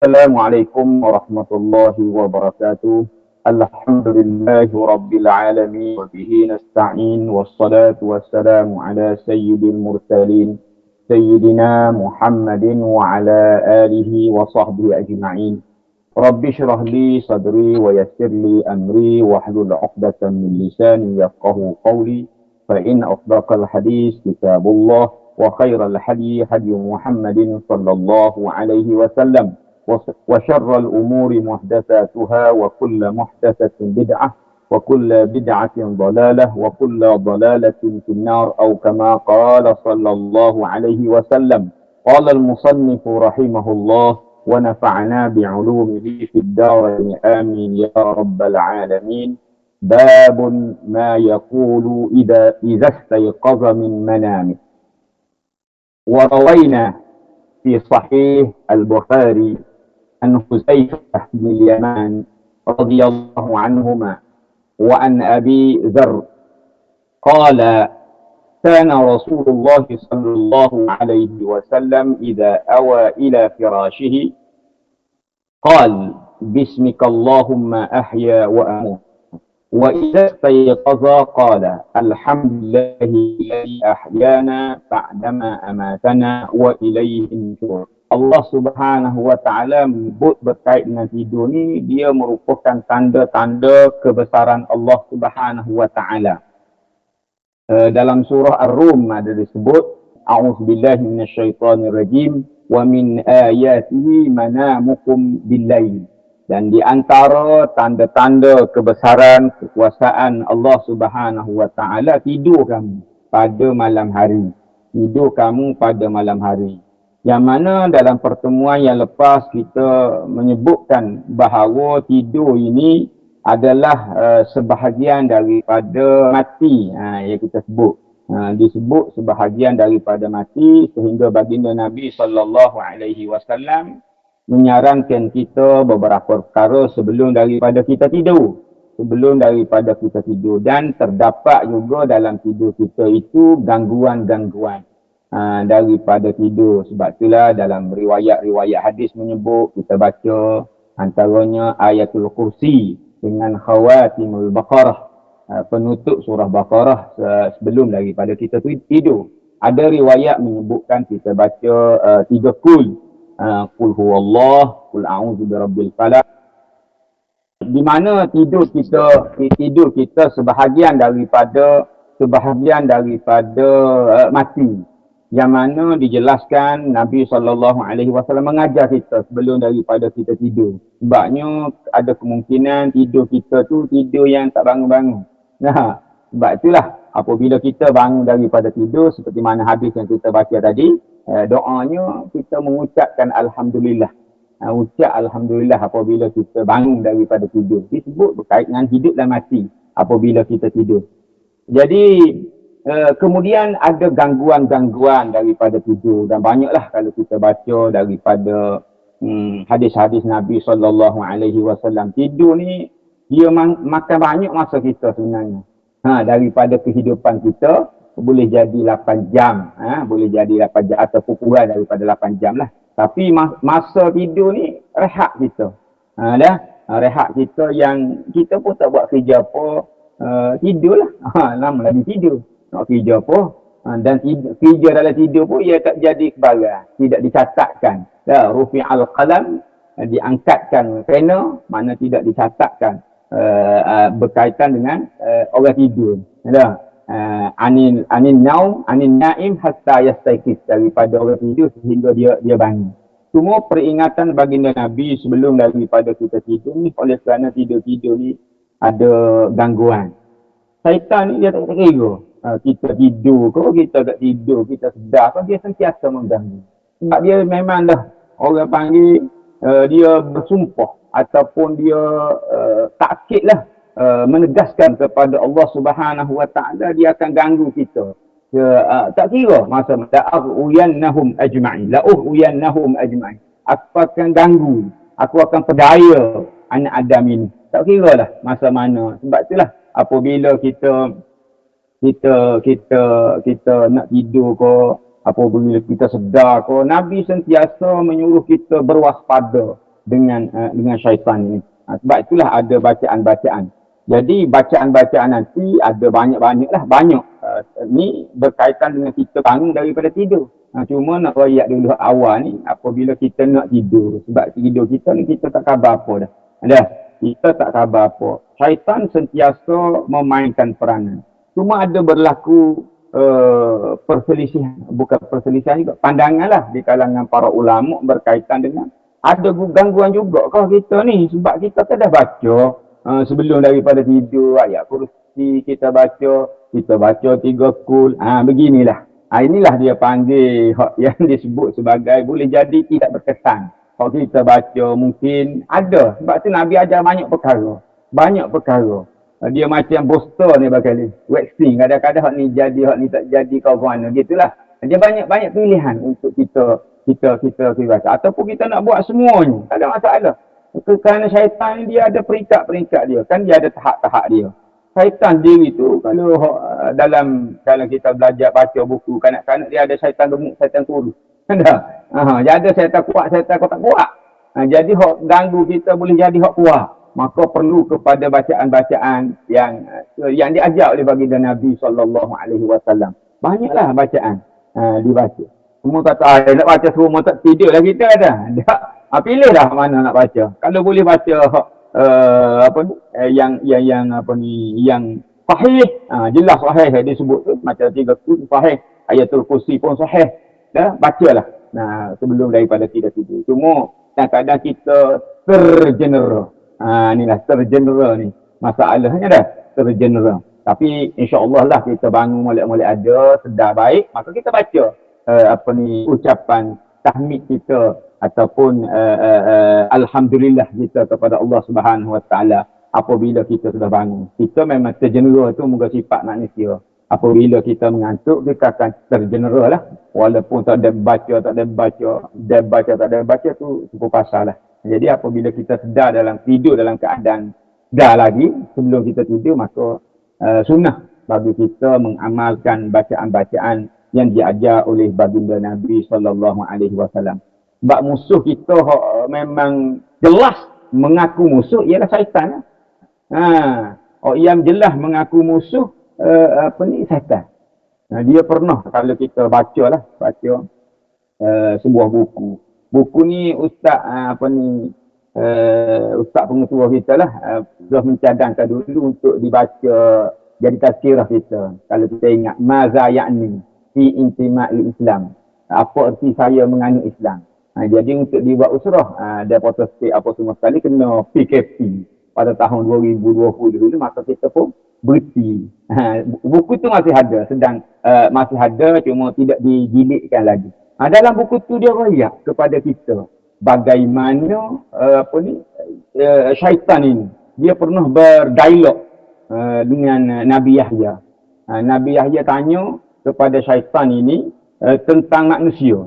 Assalamualaikum warahmatullahi wabarakatuh. Alhamdulillahi rabbil alamin wa bihi nasta'in wassalatu wassalamu ala sayyidil mursalin sayyidina Muhammadin wa ala alihi wa sahbihi ajma'in. Rabbi shrah li sadri wa yassir li amri wa hlul 'uqdatam min lisani yafqahu qawli. Fa in asdaqal hadis kitabullah wa khairal hadi hadi Muhammadin sallallahu alaihi wasallam. وشر الأمور محدثاتها وكل محدثة بدعة وكل بدعة ضلالة وكل ضلالة في النار أو كما قال صلى الله عليه وسلم. قال المصنف رحمه الله ونفعنا بعلومه في الدارين آمين يا رب العالمين. باب ما يقول إذا استيقظ من منامه. وروينا في صحيح البخاري عن حذيفة بن اليمان رضي الله عنهما وعن أبي ذر قال كان رسول الله صلى الله عليه وسلم إذا أوى إلى فراشه قال باسمك اللهم أحيا وأموت وإذا استيقظ قال الحمد لله الذي أحيانا بعدما أماتنا وإليه النشور. Allah Subhanahu wa taala menyebut berkait dengan tidur ni dia merupakan tanda-tanda kebesaran Allah Subhanahu wa taala. Dalam surah Ar-Rum ada disebut a'udzubillahi minasyaitonirrajim wa min ayatihi manamukum bil-lail. Dan di antara tanda-tanda kebesaran kekuasaan Allah Subhanahu wa taala tidur kamu pada malam hari. Tidur kamu pada malam hari. Yang mana dalam pertemuan yang lepas kita menyebutkan bahawa tidur ini adalah sebahagian daripada mati yang kita sebut. Disebut sebahagian daripada mati sehingga baginda Nabi SAW menyarankan kita beberapa perkara sebelum daripada kita tidur. Sebelum daripada kita tidur. Dan terdapat juga dalam tidur kita itu gangguan-gangguan daripada tidur. Sebab itulah dalam riwayat-riwayat hadis menyebut kita baca antaranya ayatul kursi dengan khawatimul baqarah, penutup surah Baqarah sebelum daripada kita tidur. Ada riwayat menyebutkan kita baca 3 kul. Qul huwallah, qul a'udzu birabbil falaq. Di mana tidur kita sebahagian daripada mati. Yang mana dijelaskan Nabi SAW mengajar kita sebelum daripada kita tidur. Sebabnya ada kemungkinan tidur kita tu tidur yang tak bangun-bangun. Sebab itulah apabila kita bangun daripada tidur seperti mana hadis yang kita baca tadi, doanya kita mengucapkan Alhamdulillah. Ucap Alhamdulillah apabila kita bangun daripada tidur. Disebut berkait dengan hidup dan mati apabila kita tidur. Jadi kemudian ada gangguan-gangguan daripada tidur. Dan banyaklah kalau kita baca daripada hadis-hadis Nabi SAW. Tidur ni dia makan banyak masa kita sebenarnya. Daripada kehidupan kita boleh jadi 8 jam. Boleh jadi 8 jam ataupun kurang daripada 8 jam lah. Tapi masa tidur ni rehat kita. Rehat kita yang kita pun tak buat kerja apa. Tidurlah. Lama lagi tidur. Nak kerja apa. Dan kerja dalam tidur pun ia tak jadi kebarang. Tidak dicatatkan. Rufi'al qalam. Diangkatkan pena. Mana tidak dicatatkan. Berkaitan dengan orang tidur. Anin naim hatta yastaiqis. Daripada orang tidur sehingga dia bangun. Semua peringatan baginda Nabi sebelum daripada kita tidur ni. Oleh kerana tidur-tidur ni ada gangguan. Syaitan ni dia tak kira. Kita tidur ke, kita tak tidur, kita sedar ke, dia sentiasa mengganggu. Sebab dia memang dah orang panggil dia bersumpah ataupun dia takkid lah menegaskan kepada Allah Subhanahu wa taala dia akan ganggu kita. Tak kira masa la'uyannahum ajma'in. Aku akan ganggu, aku akan perdaya anak Adam ini. Tak kira lah masa mana. Sebab itulah apabila kita nak tidur ke, apabila kita sedar ke, Nabi sentiasa menyuruh kita berwaspada. dengan syaitan ini. Sebab itulah ada bacaan-bacaan. Jadi bacaan-bacaan nanti ada banyak-banyak lah. Banyak. Ni berkaitan dengan kita bangun daripada tidur. Cuma nak royak dulu awal ni apabila kita nak tidur. Sebab tidur kita ni kita tak khabar apa dah. Dah. Kita tak khabar apa. Syaitan sentiasa memainkan peranan. Cuma ada berlaku perselisihan. Bukan perselisihan juga. Pandangan lah di kalangan para ulama berkaitan dengan ada gangguan juga kau kita ni. Sebab kita kan dah baca sebelum daripada tidur ayat kursi kita baca 3 kul. Beginilah. Inilah dia panggil yang disebut sebagai boleh jadi tidak berkesan. Kalau kita baca mungkin ada. Sebab tu Nabi ajar banyak perkara. Banyak perkara. Dia macam booster ni bakal waxing. Kadang-kadang hak ni jadi, hak ni tak jadi kau mana. Gitulah. Dia banyak-banyak pilihan untuk kita baca. Ataupun kita nak buat semuanya. Tak ada masalah. Kerana syaitan dia ada peringkat-peringkat dia. Kan dia ada tahap-tahap dia. Syaitan sendiri tu kalau dalam kita belajar baca buku kanak-kanak dia ada syaitan gemuk, syaitan kurus. Kan dah? Dia ada syaitan kuat, syaitan tak kuat. Jadi hak ganggu kita boleh jadi hak kuat. Maka perlu kepada bacaan-bacaan yang diajar oleh baginda Nabi SAW. Banyaklah bacaan dibaca. Semua kata, nak baca semua tak tidur lah kita dah. Pilihlah mana nak baca. Kalau boleh baca yang sahih, jelas sahih dia sebut tu macam 3 sahih, ayatul kursi pun sahih. Dah bacalah. Sebelum daripada tidak tidur. Cuma kadang-kadang kita tergenera. Inilah tergenera ni. Masalahnya dah tergenera. Tapi insya-Allah lah kita bangun molek-molek ada, sedar baik, maka kita baca ucapan tahmid kita ataupun alhamdulillah kita kepada Allah Subhanahu Wa Taala apabila kita sudah bangun. Kita memang tergenera tu muka sifat manusia. Apabila kita mengantuk kita akan tergenera lah. Walaupun tak ada baca tu cukup pasal lah. Jadi apabila kita sedar tidur dalam keadaan sedar lagi sebelum kita tidur, maka sunnah bagi kita mengamalkan bacaan-bacaan yang diajar oleh baginda Nabi SAW. Sebab musuh kita memang jelas mengaku musuh ialah syaitan. Yang jelas mengaku musuh syaitan. Dia pernah kalau kita baca sebuah buku. Buku ni ustaz ustaz pengetua kita lah sudah mencadangkan dulu untuk dibaca jadi tazkirah kita. Kalau kita ingat maza ya'ni fi intima'il Islam. Apa erti saya menganut Islam. Jadi untuk dibuat usrah dia protestik apa semua sekali kena PKP pada tahun 2020 dulu, maka kita pun berhenti. Buku tu masih ada, masih ada, cuma tidak dijilidkan lagi. Dalam buku tu dia royak kepada kita bagaimana syaitan ini dia pernah berdialog dengan Nabi Yahya. Nabi Yahya tanya kepada syaitan ini tentang manusia.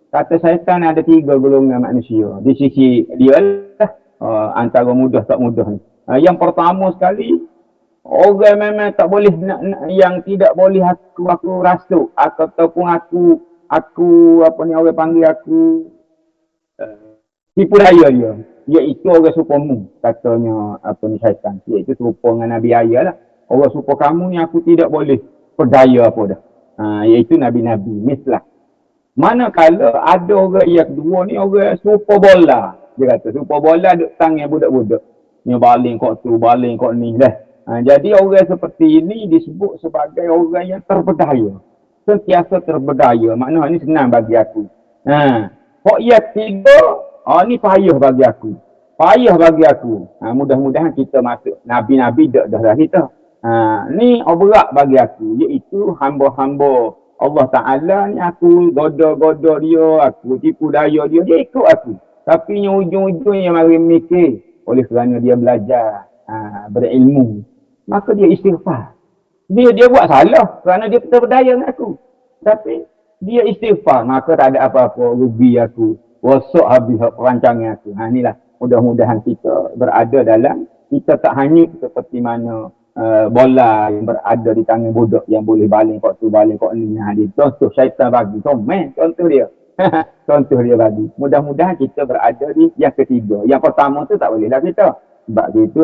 Kata syaitan ada 3 golongan manusia. Di sisi dia lah antara mudah tak mudah ni. Yang pertama sekali, orang memang tak boleh yang tidak boleh aku rasuk ataupun aku orang panggil aku tipu daya dia. Iaitu orang supamu, katanya syaitan. Iaitu serupa dengan Nabi Yahya lah. Orang supa kamu ni aku tidak boleh berdaya apa dah. Iaitu Nabi-Nabi, mislah. Manakala ada orang yang kedua ni orang serupa bola. Dia kata serupa bola duk tangan budak-budak. Ni baling kok tu, baling kok ni dah. Jadi orang seperti ini disebut sebagai orang yang terberdaya. Sentiasa terberdaya. Maknanya ni senang bagi aku. Kok ia 3, ni payah bagi aku. Mudah-mudahan kita masuk. Nabi-Nabi dah kita. Ni berat bagi aku. Iaitu hamba-hamba Allah Ta'ala ni aku goda-goda dia, aku tipu daya dia ikut aku. Tapi yang ujung-ujungnya mari mikir oleh kerana dia belajar berilmu. Maka dia istighfar. Dia buat salah kerana dia terberdaya dengan aku. Tapi dia istighfar, maka tak ada apa-apa rugi aku. Rosak habis perancangan aku. Inilah mudah-mudahan kita berada dalam, kita tak hanya seperti mana bola yang berada di tangan budak yang boleh baling kok tu, baling kok ni. Dia contoh syaitan bagi. Contoh dia. Contoh dia bagi. Mudah-mudahan kita berada di yang ketiga. Yang pertama tu tak bolehlah kita. Sebab itu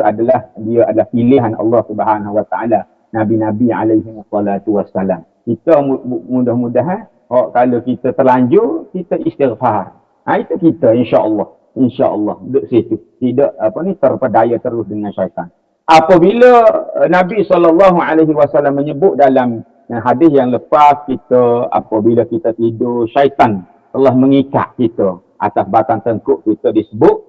dia adalah pilihan Allah Subhanahu Wa Taala. Nabi-nabi alaihi wassalatu wassalam. Kita mudah-mudahan kalau kita terlanjur, kita istighfar. Itu kita insya-Allah. InsyaAllah duduk situ. Tidak terpedaya terus dengan syaitan. Apabila Nabi SAW menyebut dalam hadis yang lepas, kita apabila kita tidur, syaitan telah mengikat kita atas batang tengkuk kita disebut.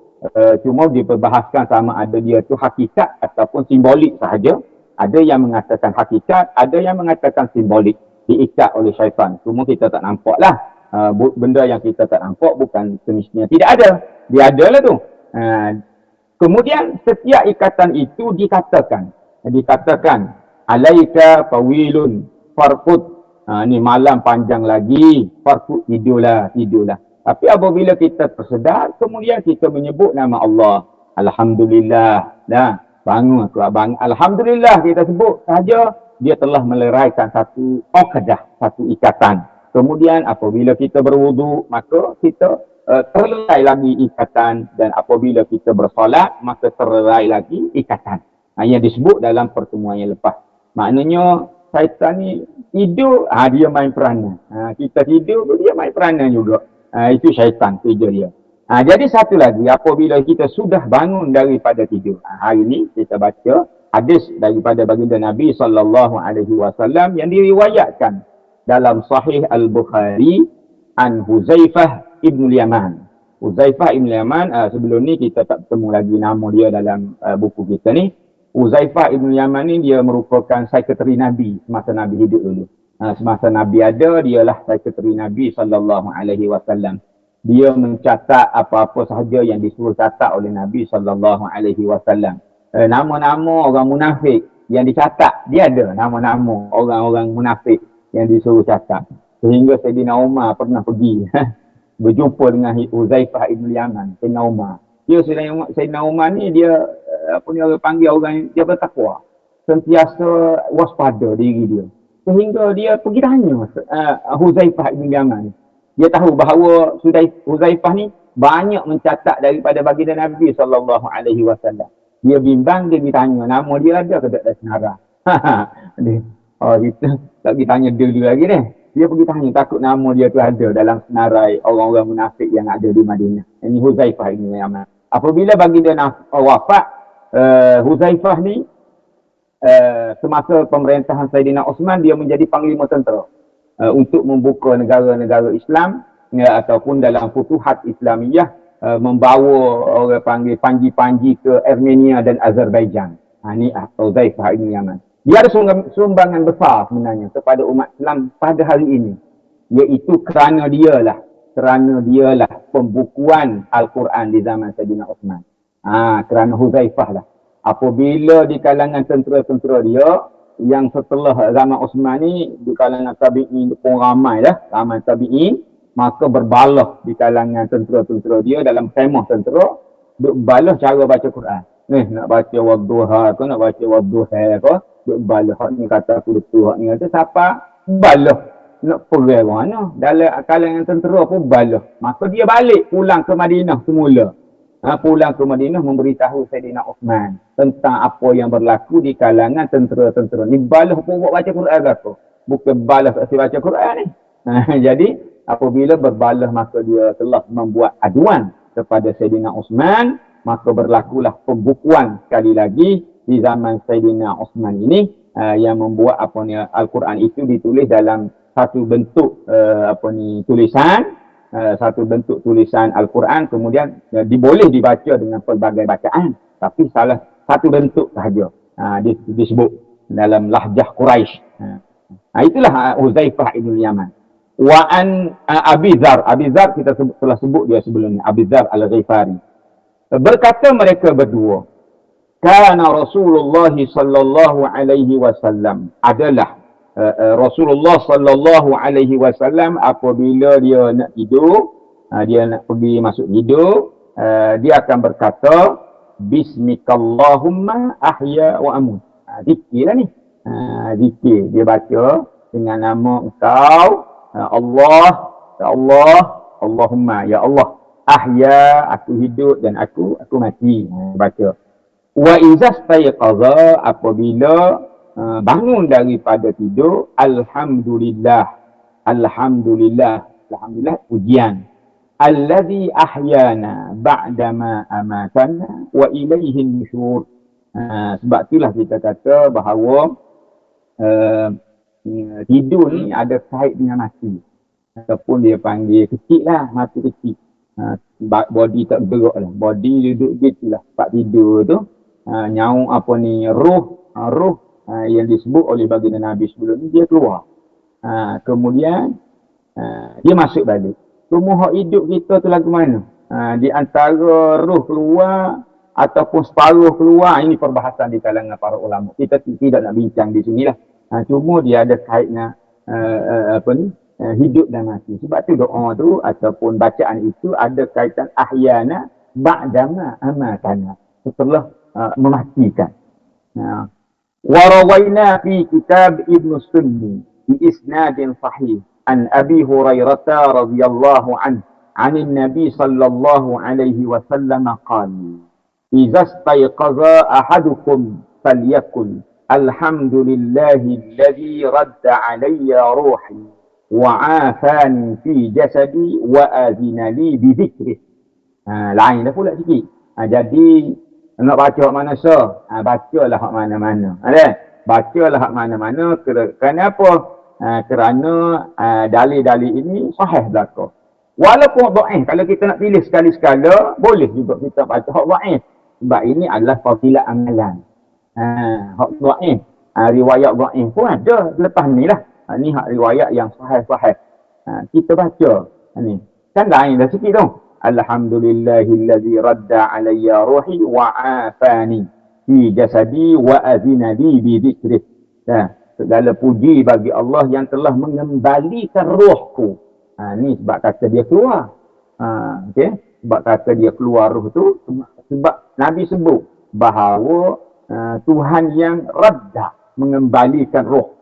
Cuma diperbahaskan sama ada dia tu hakikat ataupun simbolik sahaja. Ada yang mengatakan hakikat, ada yang mengatakan simbolik. Diikat oleh syaitan. Cuma kita tak nampak lah. Benda yang kita tak nampak bukan semestinya tidak ada. Dia ada lah tu. Kemudian setiap ikatan itu dikatakan alaika fawilun farqud. Ni malam panjang lagi, farqud, tidurlah. Tapi apabila kita tersedar, kemudian kita menyebut nama Allah. Alhamdulillah. Bangun aku abang. Alhamdulillah kita sebut saja, dia telah meleraikan satu uqdah, satu ikatan. Kemudian apabila kita berwudu, maka kita terlerai lagi ikatan, dan apabila kita bersolat, maka terlerai lagi ikatan. Yang disebut dalam pertemuan yang lepas. Maknanya syaitan ni tidur, dia main peranan. Kita tidur, dia main peranan juga. Itu syaitan, kerja dia. Jadi satu lagi, apabila kita sudah bangun daripada tidur. Hari ini kita baca hadis daripada baginda Nabi SAW yang diriwayatkan dalam Sahih Al-Bukhari an Huzaifah Ibn Yaman. Huzaifah Ibn Yaman, sebelum ni kita tak bertemu lagi nama dia dalam buku kita ni. Huzaifah Ibn Yaman ni dia merupakan sekretari Nabi semasa Nabi hidup dulu. Semasa Nabi ada, dialah sekretari Nabi SAW. Dia mencatat apa-apa sahaja yang disuruh catat oleh Nabi SAW. Nama-nama orang munafik yang dicatat, dia ada nama-nama orang-orang munafik yang disuruh catat. Sehingga Sayyidina Umar pernah pergi berjumpa dengan Huzaifah Ibn Yaman, Sayyidina Umar. Sayyidina Umar ni dia orang panggil orang dia bertakwa. Sentiasa waspada diri dia. Sehingga dia pergi tanya Huzaifah Ibn Yaman. Dia tahu bahawa Huzaifah ni banyak mencatat daripada baginda Nabi SAW. Dia bimbang, dia bertanya nama dia ada ke tak ada senara. Kita tak pergi tanya dia lagi deh. Dia pergi tanya, takut nama dia tu ada dalam senarai orang-orang munafik yang ada di Madinah. Ini Huzaifah ini Yaman. Apabila baginda wafat, Huzaifah ni semasa pemerintahan Saidina Osman, dia menjadi panglima tentera untuk membuka negara-negara Islam ataupun dalam futuhat Islamiyah, membawa orang panggil panji-panji ke Armenia dan Azerbaijan. Ini Huzaifah ini Yaman. Dia ada sumbangan besar sebenarnya kepada umat Islam pada hari ini. Iaitu kerana dialah pembukuan Al-Quran di zaman Sayyidina Osman. Kerana Huzaifah lah. Apabila di kalangan tentera-tentera dia, yang setelah zaman Osman ni, di kalangan tabi'in pun ramai lah. Ramai tabi'in. Maka berbalah di kalangan tentera-tentera dia dalam khemah tentera. Duk balah cara baca Quran. Nak baca wadduha ke, nak baca wadduha ke. Duk balah, hak ni kata aku betul, hak ni kata siapa balah nak pergi mana dalam kalangan tentera pun balah. Maka dia balik pulang ke Madinah semula. Pulang ke Madinah memberitahu Sayyidina Uthman tentang apa yang berlaku di kalangan tentera-tentera ni. Balah pun buat baca Quran ke apa, bukan balah tak si baca Quran ni. Jadi apabila berbalah, maka dia telah membuat aduan kepada Sayyidina Uthman. Maka berlakulah pembukuan sekali lagi di zaman Sayyidina Uthman ini, yang membuat Al-Quran itu ditulis dalam satu bentuk tulisan, satu bentuk tulisan Al-Quran, kemudian diboleh dibaca dengan pelbagai bacaan, tapi salah satu bentuk sahaja disebut dalam lahjah Quraisy. Itulah Huzaifah Ibn Yaman. Wa an Abi Dzar kita telah sebut dia sebelum ni, Abi Dzar Al-Ghifari. Berkata mereka berdua, kana Rasulullah sallallahu alaihi wasallam, adalah Rasulullah sallallahu alaihi wasallam apabila dia nak tidur, dia nak pergi masuk tidur, dia akan berkata bismikallahumma ahya wa amut. Zikir lah ni. Zikir dia baca dengan nama engkau Allah, ya Allah, Allahumma, ya Allah, ahya, aku hidup dan aku mati. Baca. Wa iza stayqaza, apabila bangun daripada tidur, alhamdulillah. Alhamdulillah. Alhamdulillah, pujian. Alladhi ahyana ba'dama amatana wa ilaihi nusyur. Sebab itulah kita kata bahawa tidur ni ada kait dengan mati. Ataupun dia panggil kecil lah, mati kecil. Body tak bergerak lah. Body duduk gitu lah. Sebab tidur tu, nyawa apa ni, roh yang disebut oleh baginda Nabi sebelum ni, dia keluar. Kemudian, dia masuk balik. Semua hak hidup kita tu lagu mana? Di antara roh keluar ataupun separuh keluar, ini perbahasan di kalangan para ulama. Kita tidak nak bincang di sinilah. Cuma dia ada kaitnya hidup dan mati. Sebab tu doa tu ataupun bacaan itu ada kaitan ahyana ba'dama amatana, setelah mematikan. Wa rawaina fi kitab Ibn Sunni bi isnadin sahih an Abi Hurairah radhiyallahu anhu عن النبي صلى الله عليه وسلم قال إذا استيقظ أحدكم فليقل الحمد لله الذي رد علي روحي وعافاني في جسدي وآذن لي بذكره. Lain dah pula sikit. Jadi nak baca hak mana sah? Bacalah hak mana-mana. Bacalah hak mana-mana. Kenapa? Kerana dalil-dalil ini sahih belaka. Walaupun dhaif, kalau kita nak pilih sekali-sekala, boleh juga kita baca hak dhaif. Sebab ini adalah fadilat amalan. Hak dhaif, riwayat dhaif pun ada lepas ni lah. Ni hak riwayat yang sahih-sahih. Kita baca. Ni kan lain dah sikit tu. Alhamdulillahillazi radda alayya ruhi wa afani fi jasadi wa azina li bi dzikrih. Segala puji bagi Allah yang telah mengembalikan rohku. Ni sebab kata dia keluar. Okay? Sebab kata dia keluar roh tu, sebab Nabi sebut bahawa Tuhan yang radda, mengembalikan roh.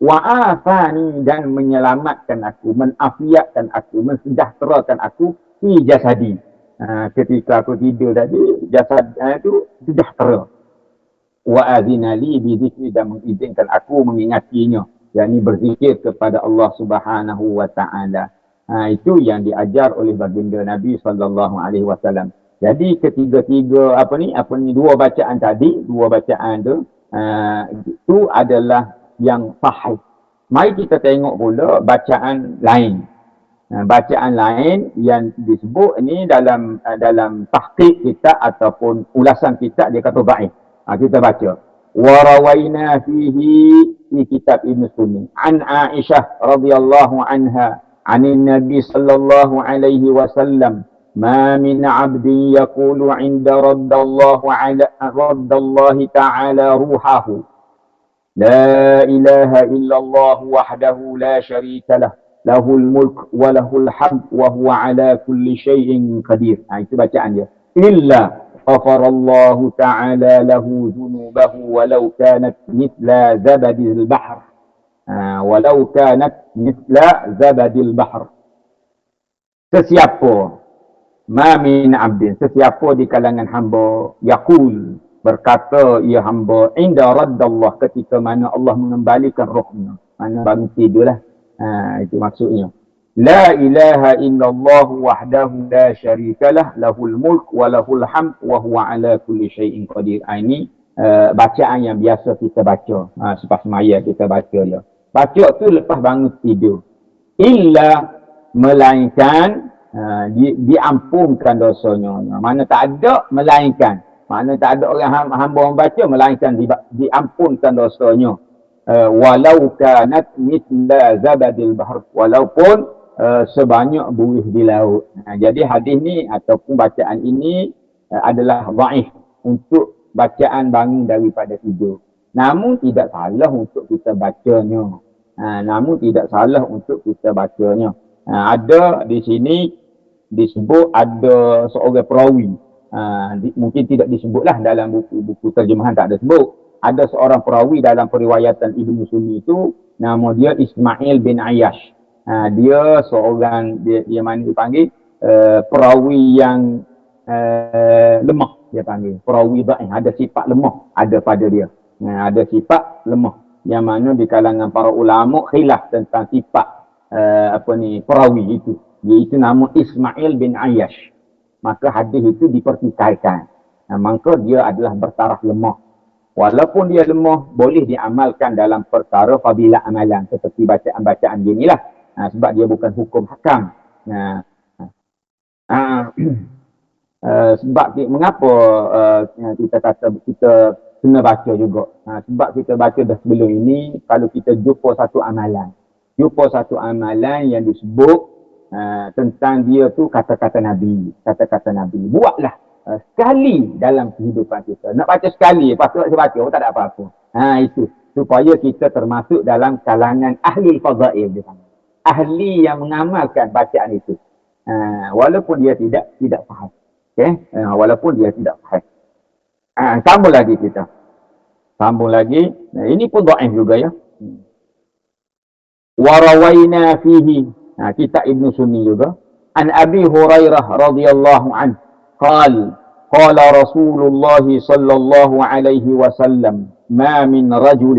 Wa'afani, dan menyelamatkan aku, menafiatkan aku, mensejahterakan aku fi jasadi. Ketika aku tidur tadi, jasad itu sejahtera. Wa'azina li bi dzikri, dan mengizinkan aku mengingatinya. Yang ini berzikir kepada Allah Subhanahu wa taala. Itu yang diajar oleh baginda Nabi sallallahu alaihi wasallam. Jadi ketiga-tiga dua bacaan tadi, dua bacaan tu itu adalah yang sahih. Mari kita tengok pula bacaan lain. Bacaan lain yang disebut ini dalam tahqiq kita ataupun ulasan kita, dia kata dhaif. Kita baca. وروينا فيه في كتاب ابن سني عن عائشة رضي الله عنها عن النبي صلى الله عليه وسلم ما من عبد يقول عند رد الله تعالى روحه لا إله إلا الله وحده لا شريك له له الملك وله الحمد وهو على كل شيء قدير. Itu bacaan dia. إلا غفر الله تعالى له ذنوبه ولو كانت مثل زبد البحر. ولو كانت مثل زبد البحر. Sesiapa, ma min abdin, sesiapa di kalangan hamba, yaqul, berkata ia hamba, inda raddallah, ketika mana Allah mengembalikan rohnya, mana bangun tidurlah. Itu maksudnya. La ilaha illallah wahdahu la syarikalah lahul mulk wa lahul hamd wa huwa ala kulli syai'in qadir. Ini bacaan yang biasa kita baca. Selepas semaya kita baca dia. Baca tu lepas bangun tidur. Illa, melainkan diampunkan dosanya. Mana tak ada, melainkan. Mana tak ada orang hamba membaca, melainkan diampunkan dosanya. Walau kanat mithla zabadil bahr, walaupun sebanyak buih di laut. Jadi hadis ni ataupun bacaan ini adalah dhaif untuk bacaan bangun daripada tidur. Namun tidak salah untuk kita bacanya. Ada di sini disebut ada seorang perawi. Mungkin tidak disebutlah dalam buku terjemahan, tak ada sebut. Ada seorang perawi dalam periwayatan Ibn Sunni itu, nama dia Ismail bin Ayyash. Dia seorang, dia mana dipanggil perawi yang lemah, dia panggil perawi dhaif, ada sifat lemah ada pada dia. Ada sifat lemah yang mana di kalangan para ulama khilaf tentang sifat perawi itu, iaitu nama Ismail bin Ayyash. Maka hadis itu dipertikaikan. Maka dia adalah bertaraf lemah. Walaupun dia lemah, boleh diamalkan dalam perkara fadilah amalan seperti bacaan-bacaan ginilah. Sebab dia bukan hukum hakam. Sebab mengapa kita kata kita kena baca juga. Sebab kita baca dah sebelum ini, kalau kita jumpa satu amalan yang disebut tentang dia tu kata-kata Nabi. Buatlah sekali dalam kehidupan kita. Nak baca sekali, lepas tu baca, tak ada apa-apa. Itu. Supaya kita termasuk dalam kalangan ahli fadail. Ahli yang mengamalkan bacaan itu. Walaupun dia tidak faham. Walaupun dia tidak faham. Sambung lagi kita. Ini pun dhaif juga ya. Warawaina fihi. Kitab Ibn Sunni juga. An Abi Hurairah radhiyallahu anhu. قال رسول الله صلى الله عليه وسلم ما من رجل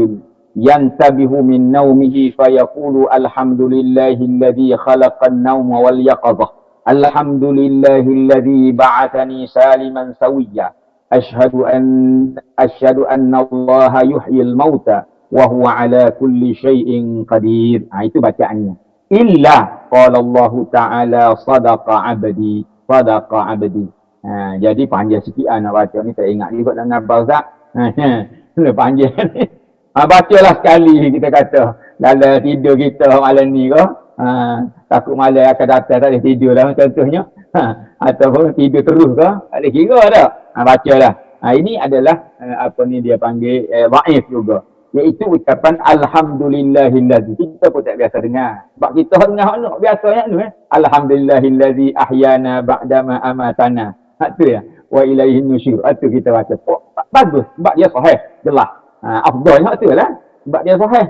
ينتبه من نومه فيقول الحمد لله الذي خلق النوم واليقظة الحمد لله الذي بعثني سالما سويا أشهد أن الله يحيي الموتى وهو على كل شيء قدير. Itu bacaannya. Illa قال الله تعالى صدق عبدي. Jadi panjang sikit nak baca ni, saya ingat juga dengan Barzak. Panjang ni. Bacalah sekali, kita kata. Dalam tidur kita malam ni ke. Takut malam akan datang, tak boleh tidur lah contohnya. Ataupun tidur terus ke. Tak boleh kira dah. Bacalah. Ini adalah dia panggil dhaif juga. Iaitu ucapan Alhamdulillahillazi. Kita pun tak biasa dengar. Sebab kita dengar biasanya ni. Alhamdulillahillazi ahyana ba'dama amatana. Itu ya. Wa ilaihin nusyur. Itu kita baca. Bagus. Sebab dia sahih. Jelas. Afdalnya itu lah. Sebab dia sahih.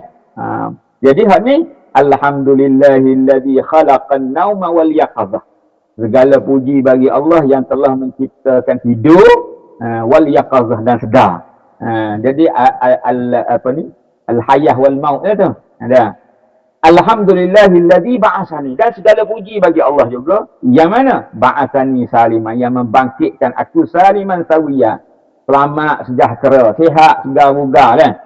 Jadi hak ni. Alhamdulillahilladzi khalaqan nauma wal yaqazah. Segala puji bagi Allah yang telah menciptakan tidur wal yaqazah dan sedar. Jadi al-hayah wal maut itu. Ada. Alhamdulillahilladzi ba'asani. Dan segala puji bagi Allah juga. Yang mana? Ba'asani saliman. Yang membangkitkan aku saliman sawiya. Selamat, sejahtera, sihat, segar-mugar kan.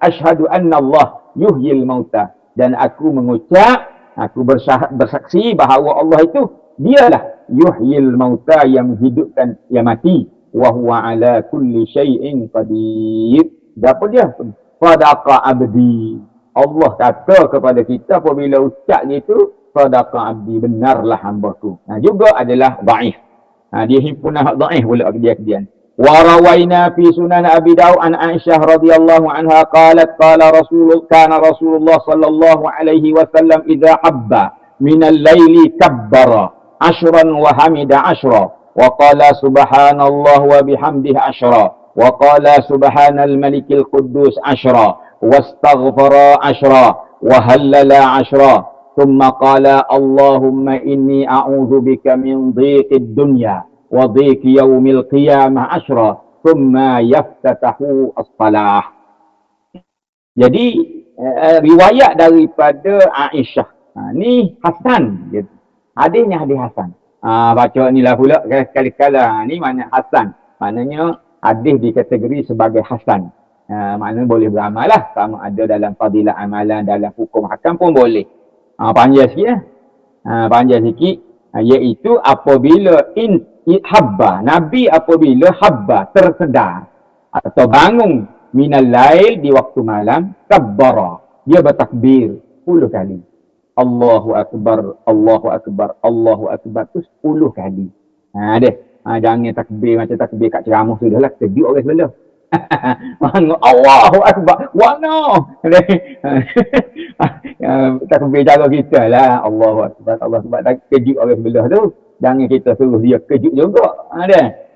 Ashhadu anna Allah yuhyil mauta. Dan aku mengucap, aku bersaksi bahawa Allah itu, dialah yuhyil mauta, yang menghidupkan yang mati. Wa huwa ala kulli syai'in qadir. Apa dia? Sadaqa abdi. Allah kata kepada kita apabila ucap itu, sadaqa abdi, benarlah hamba-Ku. Juga adalah dhaif. Dia himpunan dhaif pula dia. Wa rawaina fi sunan Abi Daud an Aisyah radhiyallahu anha qalat kana Rasulullah sallallahu alaihi wasallam idza habba min al-laili kabbara 'ashran wa hamida 'ashra wa qala subhanallah wa bihamdihi 'ashra وقال سبحان الملك القدوس عشرا واستغفر عشرا وهلل عشرا ثم قال اللهم إني أعوذ بك من ضيق الدنيا وضيق يوم القيامة عشرا ثم يفتتح الصلاة. Jadi riwayat daripada Aisyah. Ni Hasan. Hadisnya hadis Hasan. Baca ni lah pula sekali-kala. Ni mana Hasan. Maknanya hadis dikategori sebagai hasan. Maknanya boleh beramal lah. Sama ada dalam fadilah amalan, dalam hukum hakam pun boleh. Panjang sikit lah. Panjang sikit. Iaitu apabila habba. Nabi apabila habba, tersedar. Atau bangun minal lail, di waktu malam. Kabbara. Dia bertakbir 10 kali. Allahu Akbar, Allahu Akbar, Allahu Akbar. Itu 10 kali. Dia. Jangan takbir macam takbir kat ceramah tu dah lah. Kejut orang sebelah. Allahu Akbar. Wana. Takbir cara kita lah. Allahu Akbar. Allahu Akbar. Kejut orang sebelah tu. Jangan kita suruh dia kejut juga.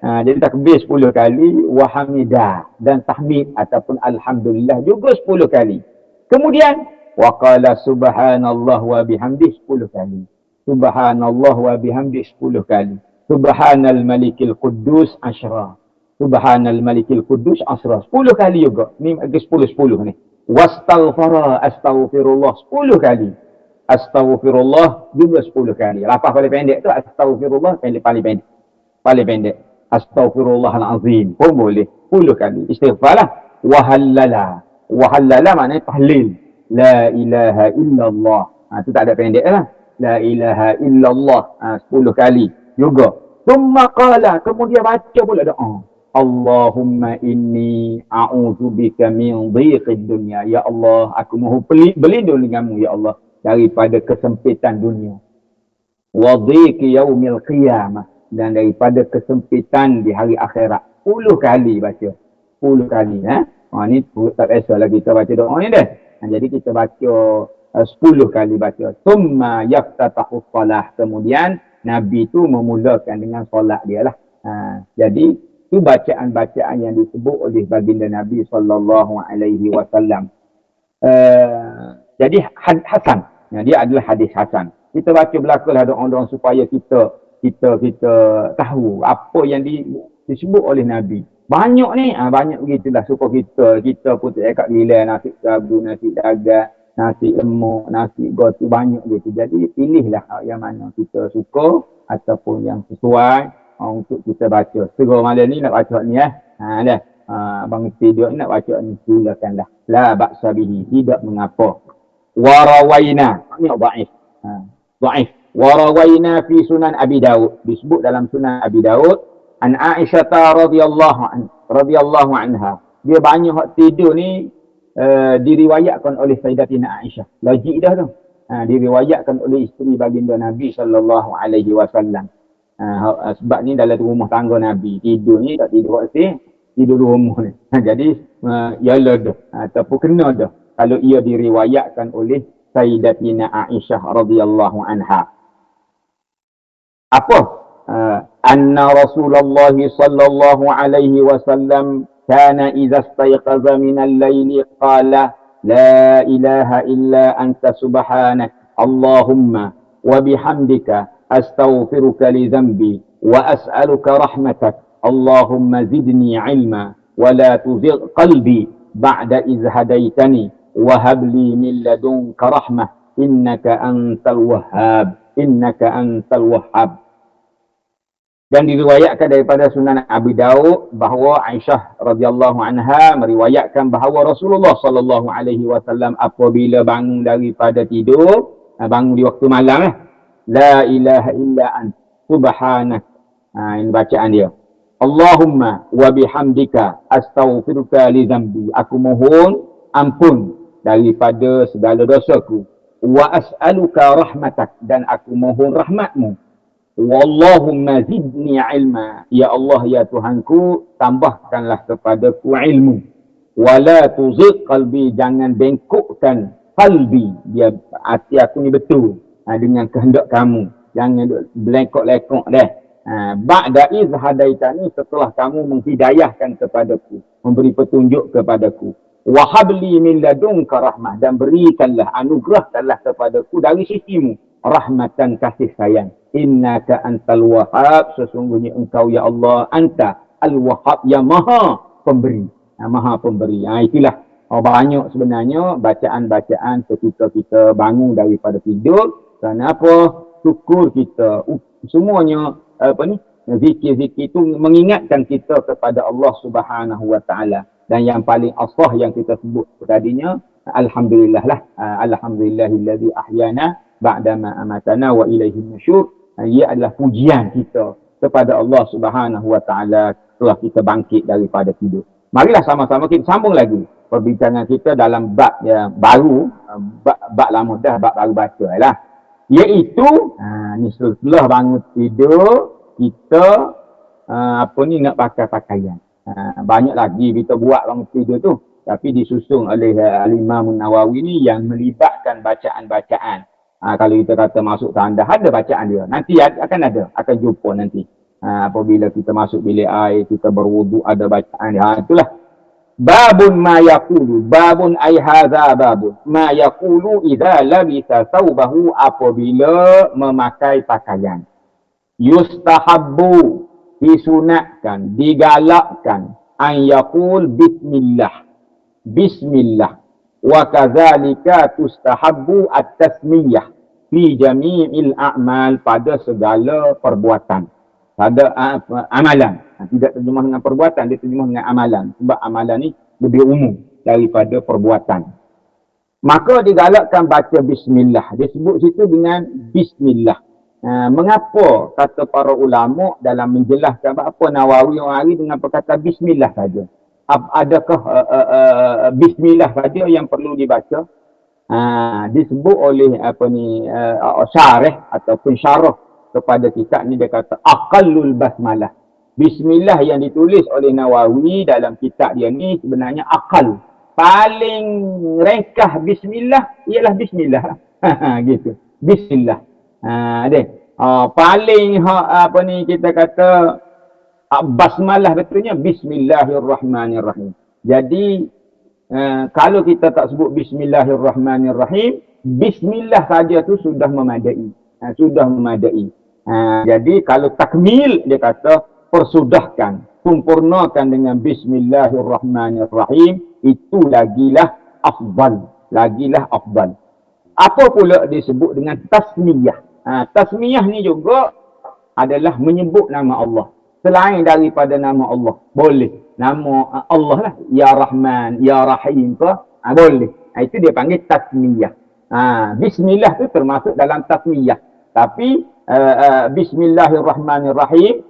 Jadi takbir 10 kali. Wahamidah. Dan tahmid ataupun Alhamdulillah juga 10 kali. Kemudian Wa qala subhanallah wa bihamdih 10 kali. Subhanallah wa bihamdih 10 kali. Subhanal malikil quddus asyra. Subhanal malikil quddus asyra. 10 kali juga. Ni ada 10 ni. Wastaghfara astaghfirullah 10 kali. Astaghfirullah juga 10 kali. Lapar paling pendek tu astaghfirullah paling pendek. Paling pendek. Astaghfirullahalazim pun boleh 10 kali. Istighfar lah. Wahallala. Wahallala maknanya tahlil. La ilaha illallah. Tu tak ada pendek lah. La ilaha illallah. 10 kali juga. Thumma qala. Kemudian baca pula doa. Allahumma inni a'udzubika min dhiqid dunya. Ya Allah, aku mohon berlindung denganmu ya Allah daripada kesempitan dunia. Wa dhiqi yaumil qiyamah, dan daripada kesempitan di hari akhirat. 10 kali baca. 10 kali. Ni tak biasa lah kita baca doa ni dah. Jadi kita baca 10 kali baca. Thumma yaftatahu salah. Kemudian Nabi tu memulakan dengan solat dia lah. Jadi itu bacaan-bacaan yang disebut oleh baginda Nabi SAW. Jadi hasan. Dia adalah hadis hasan. Kita baca belakalah doa-doa supaya kita tahu apa yang disebut oleh Nabi. Banyak ni, banyak begitulah supaya kita pun tak cakap gila nasi sabu, nasi dagang, nasi lemuk, nasi gotu, banyak gitu. Jadi pilihlah yang mana kita suka ataupun yang sesuai untuk kita baca. Segera malam ni nak baca ni dah. Bang tidur nak baca ni, silakanlah. La ba'sa bihi, tidak mengapa. Warawaina, ni dhaif. Dhaif. Warawaina fi sunan Abi Daud, disebut dalam sunan Abi Daud an Aisyah radhiyallahu anha. Dia banyak hak tidur ni diriwayatkan oleh Sayyidatina Aisyah. Logik dah tu. Diriwayatkan oleh isteri baginda Nabi sallallahu alaihi wasallam. Sebab ni dalam rumah tangga Nabi, tidur ni tak tidur kat tidur rumah ni. Jadi yalah dah ataupun kena dah kalau ia diriwayatkan oleh Sayyidatina Aisyah radhiyallahu anha. Apa? Anna Rasulullah sallallahu alaihi wasallam kana idza istayqaza min al-laili qala la ilaha illa anta subhanak Allahumma wa bihamdika astaghfiruka li dhanbi wa as'aluka rahmatak Allahumma zidni ilma wa la tuzigh qalbi ba'da idh hadaitani wa hab li min ladunka rahmah innaka antal wahhab. Dan diriwayatkan daripada Sunan Abi Daud bahawa Aisyah radhiyallahu anha meriwayatkan bahawa Rasulullah sallallahu alaihi wasallam apabila bangun daripada tidur, bangun di waktu malam la ilaha illa anta subhanak. Ini bacaan dia. Allahumma wa bihamdika astaghfiruka li dhanbi. Aku mohon ampun daripada segala dosaku. Wa as'aluka rahmatak, dan aku mohon rahmatmu. Wallahumma zidni ilma. Ya Allah, ya Tuhanku, tambahkanlah kepadaku ilmu. Wala tuzigh qalbi, jangan bengkokkan qalbi, dia hati aku ni betul dengan kehendak kamu. Jangan belengkok-lengkok dah. Ba'da iz hadaitani, setelah kamu menghidayahkan kepadaku, memberi petunjuk kepadaku. Wa habli min ladunka rahmah, dan berikanlah, anugerahkanlah kepadaku dari sisimu rahmatan, kasih sayang. Innaka antal wahhab, sesungguhnya engkau ya Allah, anta al-wahhab, yang maha pemberi. Maha pemberi. Itulah banyak sebenarnya bacaan-bacaan ketika kita bangun daripada tidur. Kerana apa? Syukur kita. Semuanya zikir-zikir itu mengingatkan kita kepada Allah Subhanahu wa taala. Dan yang paling asah yang kita sebut tadinya, alhamdulillah lah. Alhamdulillahillazi ahyana ba'dama amatana wa ilaihi nusyur. Ia adalah pujian kita kepada Allah Subhanahu wa taala setelah kita bangkit daripada tidur. Marilah sama-sama kita sambung lagi perbincangan kita dalam bab yang baru, bab lama dah, bab baru baca lah. Iaitu ni setelah bangun tidur kita nak pakai pakaian. Banyak lagi kita buat bangun tidur tu, tapi disusun oleh Al-Imam Nawawi ni yang melibatkan bacaan-bacaan. Kalau kita kata masuk tandas, ada bacaan dia. Nanti akan jumpa nanti. Apabila kita masuk bilik air, kita berwuduk, ada bacaan dia. Itulah. Babun ma yaqulu, babun ay hadza babun. Ma yaqulu idza labisa thawbahu, apabila memakai pakaian. Yustahabbu, disunatkan, digalakkan, an yaqul bismillah. Bismillah. Wa kadzalika tustahabbu at-tasmiyah fi jami'il a'mal, pada segala perbuatan. Pada amalan. Tidak terjemah dengan perbuatan, dia terjemah dengan amalan. Sebab amalan ni lebih umum daripada perbuatan. Maka digalakkan baca bismillah. Dia sebut situ dengan bismillah. Mengapa kata para ulama dalam menjelaskan apa Nawawi orang hari dengan perkataan bismillah saja? Adakah bismillah saja yang perlu dibaca? Disebut oleh syarih ataupun syarah kepada kitab ni, dia kata aqallul basmalah. Bismillah yang ditulis oleh Nawawi dalam kitab dia ni sebenarnya aqal. Paling ringkas bismillah ialah bismillah. Gitu. Bismillah. Paling kita kata basmalah betulnya bismillahirrahmanirrahim. Jadi kalau kita tak sebut bismillahirrahmanirrahim, bismillah saja tu sudah memadai. Sudah memadai. Jadi kalau takmil, dia kata persudahkan, sempurnakan dengan bismillahirrahmanirrahim, itu lagilah afdal. Lagilah afdal. Apa pula disebut dengan tasmiyah? Tasmiyah ni juga adalah menyebut nama Allah selain daripada nama Allah. Boleh. Nama Allah lah. Ya Rahman, Ya Rahim ke? Boleh. Itu dia panggil tasmiyah. Bismillah tu termasuk dalam tasmiyah. Tapi Bismillahirrahmanirrahim,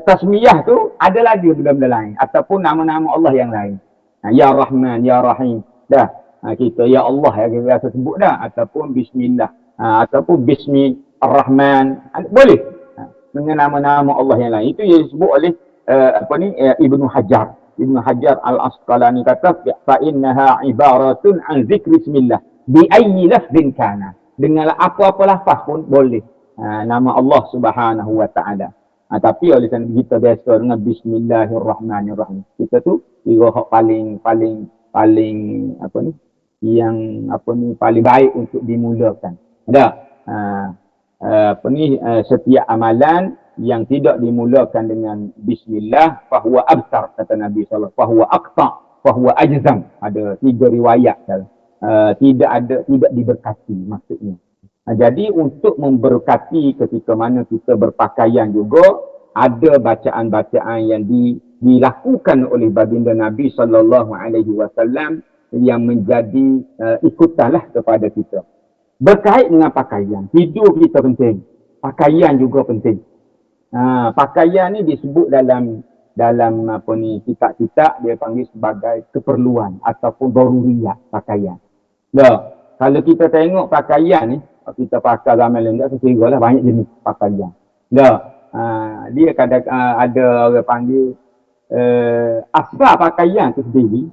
tasmiyah tu ada lagi benda-benda lain. Ataupun nama-nama Allah yang lain. Ya Rahman, Ya Rahim. Dah. Kita Ya Allah yang biasa sebut dah. Ataupun Bismillah. Ataupun Bismi Ar-Rahman. Boleh. Dengan nama-nama Allah yang lain. Itu yang disebut oleh Ibnu Hajar. Ibnu Hajar Al-Asqalani kata, fa'innaha ibaratun an zikri bismillah bi ayyi lafzin kana. Dengan apa-apa lafaz pun boleh. Nama Allah Subhanahu wa taala. Tapi oleh kerana kita biasa dengan bismillahirrahmanirrahim. Kita tu kira paling paling baik untuk dimulakan. Setiap amalan yang tidak dimulakan dengan bismillah fahuwa abtar, kata Nabi sallallahu alaihi wasallam, fahuwa aqta, fahuwa ajzam. Ada 3 riwayat tidak diberkati maksudnya. Jadi untuk memberkati ketika mana kita berpakaian juga ada bacaan-bacaan yang dilakukan oleh baginda Nabi sallallahu alaihi wasallam yang menjadi ikutanlah kepada kita. Berkait dengan pakaian, hidup kita penting, pakaian juga penting. Pakaian ni disebut dalam kitab-kitab dia panggil sebagai keperluan ataupun daruriyat pakaian. Kalau kita tengok pakaian ni, kita pakai zaman lain tak sekira lah, banyak jenis pakaian. Dia kadang ada orang panggil asal pakaian tu sendiri.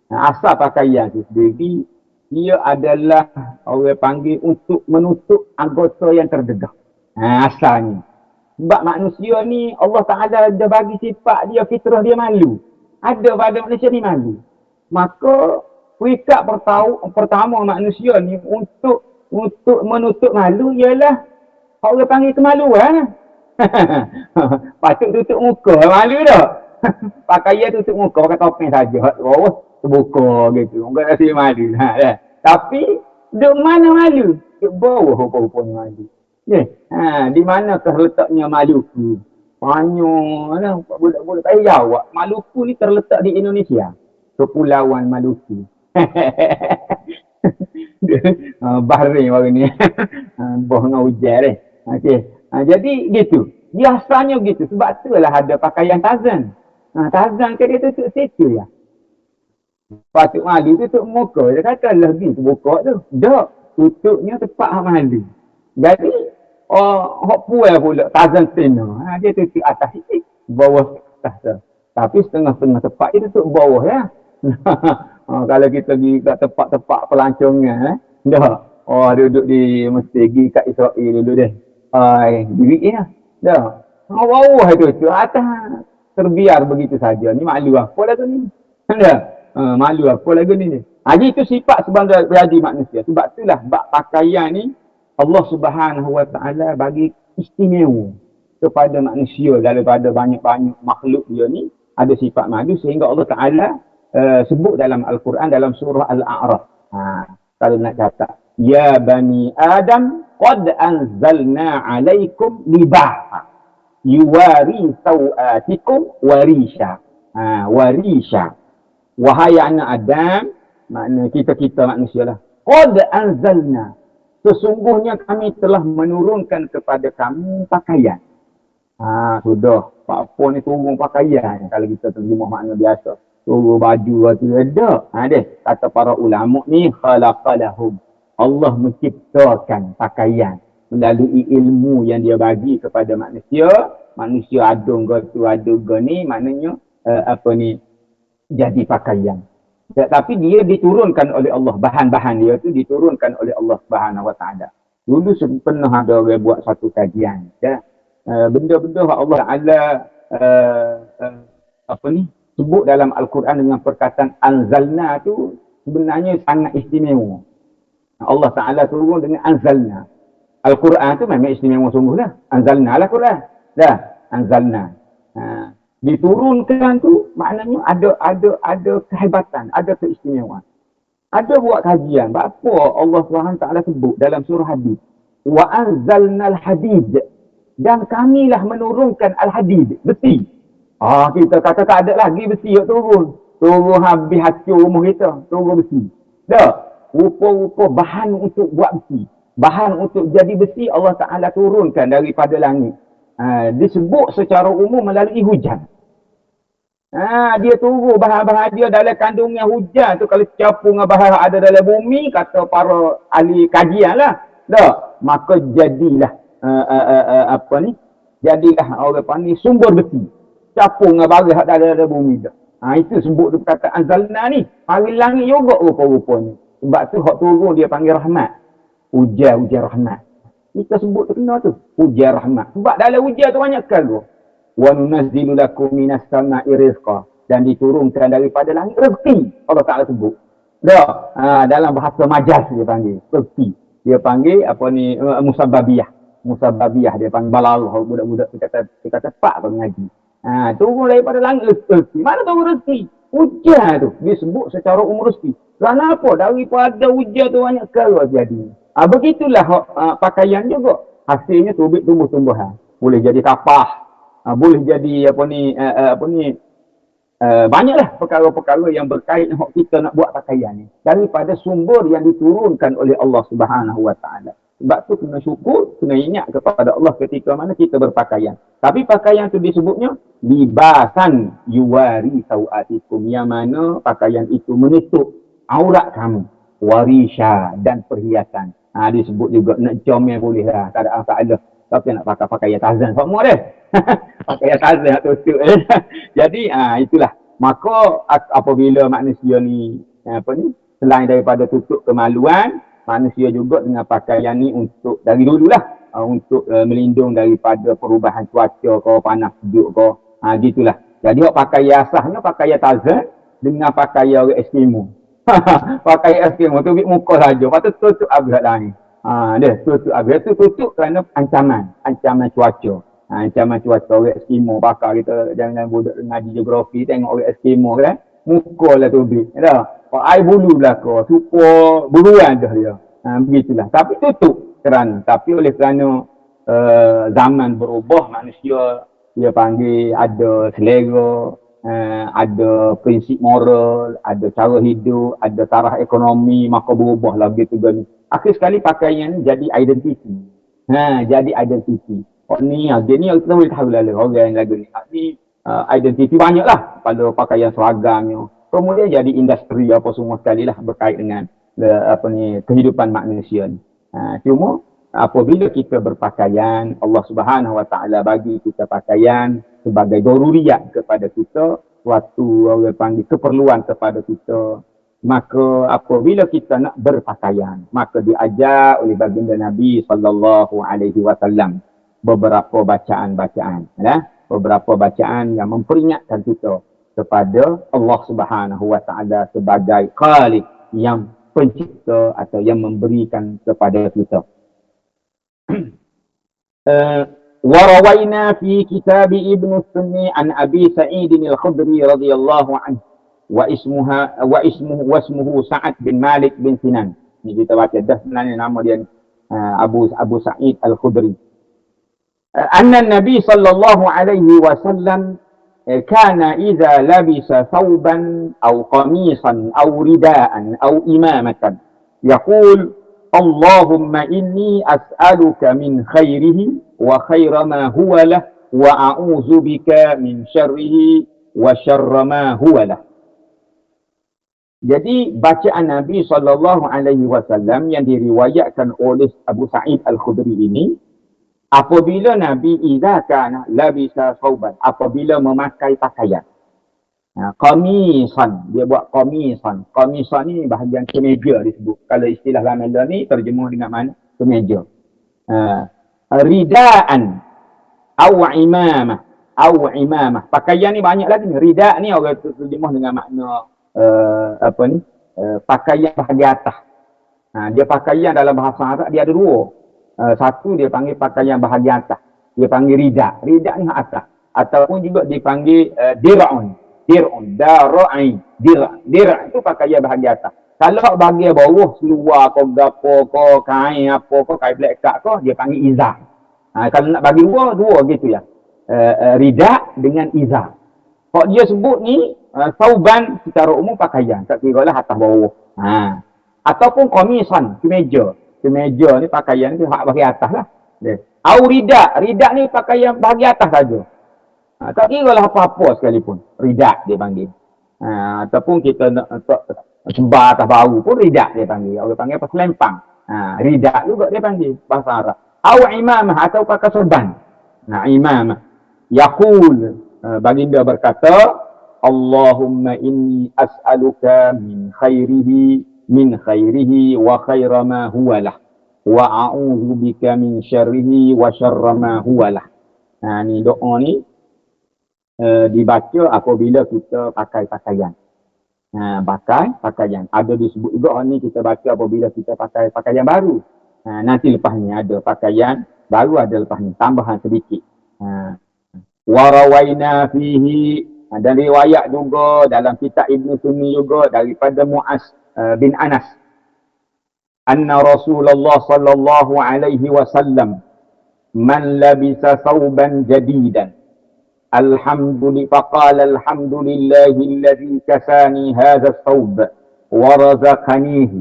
Asal pakaian tu sendiri, dia adalah orang panggil untuk menutup anggota yang terdedah. Asalnya. Sebab manusia ni Allah Ta'ala dah bagi sifat dia, fitrah dia malu. Ada pada manusia ni malu. Maka peringkat pertama manusia ni untuk menutup malu ialah orang panggil kemaluan. Patut tutup muka, malu tak? Pakaian tutup muka, pakai topeng saja. Terbuka gitu. Orang rasa malu. Tapi duk mana malu? Duk bawah rupa-rupanya malu. Di mana terletaknya Maluku? Banyak budak-budak saya jawab. Maluku ni terletak di Indonesia. Kepulauan Maluku. Bahrain baru ni. Boh dengan hujan jadi gitu. Biasanya gitu. Sebab tu lah ada pakaian Tarzan. Tarzan ke dia tutup situ ya. Patut malu tutup muka. Dia kata lagi tu buka tu. Tak. Tutupnya tepat malu. Jadi hok puai pula Tarzan Stena. Dia tutup atas sikit, bawah atas. Tapi setengah-setengah tepat dia tutup bawah ya. Kalau kita pergi kat tempat-tempat pelancongan duduk di mesti pergi kat Israel dulu deh. Diri ya. Bawah itu atas terbiar begitu saja. Ni malu apa dah tu ni. Ya. Malu apa lagi ni? Jadi itu sifat sebagai pribadi manusia. Sebab itulah bab pakaian ni Allah Subhanahu Wa Taala bagi istimewa kepada manusia daripada banyak-banyak makhluk dia ni ada sifat malu sehingga Allah Taala sebut dalam Al-Quran dalam surah Al-A'raf. Kalau nak kata ya bani Adam qad anzalna 'alaikum libasa yuwari sawatikum warisha. Warisha. Wahai anak Adam, makna kita manusia lah. Qad anzalna. Sesungguhnya kami telah menurunkan kepada kamu pakaian. Sudah. Apa ni turun pakaian? Kalau kita terjemah makna biasa. Turun baju tu ada. Deh. Kata para ulama ni khalaqalahum. Allah menciptakan pakaian melalui ilmu yang dia bagi kepada manusia. Manusia adung tu adung ni maknanya jadi pakaian. Tapi dia diturunkan oleh Allah. Bahan-bahan dia tu diturunkan oleh Allah Subhanahu Wa Taala. Dulu pernah ada orang buat satu kajian. Benda-benda Allah Taala sebut dalam Al-Quran dengan perkataan anzalna tu sebenarnya sangat istimewa. Allah Taala turun dengan anzalna. Al-Quran tu memang istimewa sungguh lah. Anzalna lah Quran. Anzalna. Diturunkan tu maknanya ada kehebatan, ada keistimewaan. Ada buat kajian apa Allah SWT sebut dalam surah Hadid. Wa anzalnal hadid. Dan kamilah menurunkan al-hadid, besi. Kita kata tak ada lagi besi yang turun. Turun habis hancur rumah kita, turun besi. Rupa-rupa bahan untuk buat besi. Bahan untuk jadi besi Allah Ta'ala turunkan daripada langit. Disebut secara umum melalui hujan. Dia turun bahan-bahan dia dalam kandungan hujan tu. Kalau capung bahan ada dalam bumi, kata para ahli kajian lah. Maka jadilah jadilah orang panggil sumber besi. Capung bahan ada dalam bumi dah. Itu sebut tu kata anzalna ni. Hari langit juga rupa-rupanya. Sebab tu hak turun dia panggil rahmat. Hujan rahmat. Kita sebut tu kena tu. Hujan rahmat. Sebab dalam hujan tu banyak sekali. Wa nunazzilu lakum minas sama'i rizqa. Dan diturunkan daripada langit rezeki. Allah Ta'ala sebut. Dalam bahasa majas dia panggil. Rezeki. Dia panggil musabbabiyah. Musabbabiyah. Dia panggil balalah. Budak-budak dia kata pak mengaji. Turun daripada langit rezeki. Mana turun rezeki? Hujan tu. Disebut secara umum rezeki. Kenapa? Daripada hujan tu banyak sekali jadi. Begitulah pakaian juga. Hasilnya tumbuh-tumbuhan. Boleh jadi kapah. Boleh jadi banyaklah perkara-perkara yang berkait dengan kita nak buat pakaian ni. Daripada sumber yang diturunkan oleh Allah Subhanahu Wa Taala. Sebab tu kena syukur, kena ingat kepada Allah ketika mana kita berpakaian. Tapi pakaian tu disebutnya libasan yuwari sawatikum. Yang mana pakaian itu menutup aurat kamu. Warisha dan perhiasan. Disebut juga nak comel boleh lah. Tak ada masalah. Tapi nak pakai pakaian tazan semua dia. Pakaian tazan nak tutup. Jadi itulah. Maka apabila manusia ni selain daripada tutup kemaluan, manusia juga dengan pakaian ni untuk dari dululah untuk melindung daripada perubahan cuaca ke, panas sejuk ke. Gitulah. Jadi pakaian asasnya pakaian tazan dengan pakaian orang Eskimo. Pakai Eskimo tu muka saja. Lepas tu tutup abad langit. Dia tutup abad tu tutup kerana ancaman cuaca. Ancaman cuaca orang Eskimo bakar kita jangan budak ngaji geografi tengok orang Eskimo kan. Muka lah tubik. Air bulu belaka, suka buruan dah dia. Begitulah. Tapi tutup tapi oleh kerana zaman berubah, manusia dia panggil ada selera, ada prinsip moral, ada cara hidup, ada taraf ekonomi, maka berubahlah begitu gani. Akhir sekali pakaian jadi identiti. Jadi identiti. Ni dia ni kita boleh tahu lah orang yang lagu ni. Identiti banyaklah pada pakaian seragamnya. Kemudian jadi industri apa semua sekali lah berkait dengan kehidupan manusia ni. Cuma apabila kita berpakaian, Allah Subhanahu Wa Taala bagi kita pakaian sebagai daruriyat kepada kita, suatu orang panggil keperluan kepada kita. Maka apabila kita nak berpakaian, maka diajar oleh baginda Nabi sallallahu alaihi wasallam beberapa bacaan-bacaan, beberapa bacaan yang memperingatkan kita kepada Allah Subhanahu wa taala sebagai Khaliq, yang pencipta atau yang memberikan kepada kita. وروينا في كتاب ابن السني عن أبي سعيد الخدري رضي الله عنه واسمه سعد بن مالك بن سنان. Ini kita baca dah sebenarnya nama dia Abu Sa'id Al-Khudri. أن النبي صلى الله عليه وسلم كان إذا لبس ثوبا أو قميصا أو رداء أو إمامة يقول اللهم إني أسألك من خيره وخير ما هو له وأعوذ بك من شره وشر ما هو له. Jadi bacaan Nabi SAW yang diriwayatkan oleh Abu Sa'id Al-Khudri ini, apabila Nabi idza kana labisa thawban, apabila memakai pakaian. Qamisan, dia buat qamisan. Qamisan ni bahagian kemeja disebut. Kalau istilah Lamela ni terjemuh dengan mana? Kemeja. Ridaan au imamah, au imamah. Pakaian ni banyak lagi. Rida ni orang terjemuh dengan makna pakaian bahagian atas. Dia pakaian dalam bahasa Arab dia ada dua. Satu dia panggil pakaian bahagian atas. Dia panggil rida. Rida ni atas. Ataupun juga dipanggil dir'un. Dir'un, dara'in, dir' itu pakaian bahagian atas. Kalau bahagian bawah, seluar ko, gapo ko, kain apa ko, kain black cut ko, dia panggil izar. Kalau nak bagi dua gitu ya. Rida dengan izar. Kalau dia sebut ni, sauban secara umum pakaian. Tak kira lah atas bawah. Ataupun qamisan, kemeja. Kemeja ni pakaian ni hak bahagian atas lah. Au rida. Rida ni pakaian bahagian atas saja. Tak kira lah apa-apa sekalipun. Rida dia panggil. Ataupun kita nak sembah atas bahu pun rida dia panggil. Orang panggil apa? Selempang. Rida juga dia panggil. Bahasa Arab. Au imamah atau pakai sorban. Imamah. Yaqul. Baginda berkata, Allahumma inni as'aluka min khairihi wa khaira ma huwa lah. Wa a'udhu bika min syarrihi wa syarra ma huwa lah. Ni doa ni dibaca apabila kita pakai pakaian. Pakai pakaian. Ada disebut juga ni kita baca apabila kita pakai pakaian baru. Nanti lepas ni ada pakaian baru, ada lepas ni tambahan sedikit. Warawaina fihi, dan riwayat juga dalam kitab Ibn Sunni juga daripada Mu'az bin Anas. Anna Rasulullah sallallahu alaihi wasallam man labisa thawban jadidan فقال الحمد لله الذي كساني هذا الثوب ورزقنيه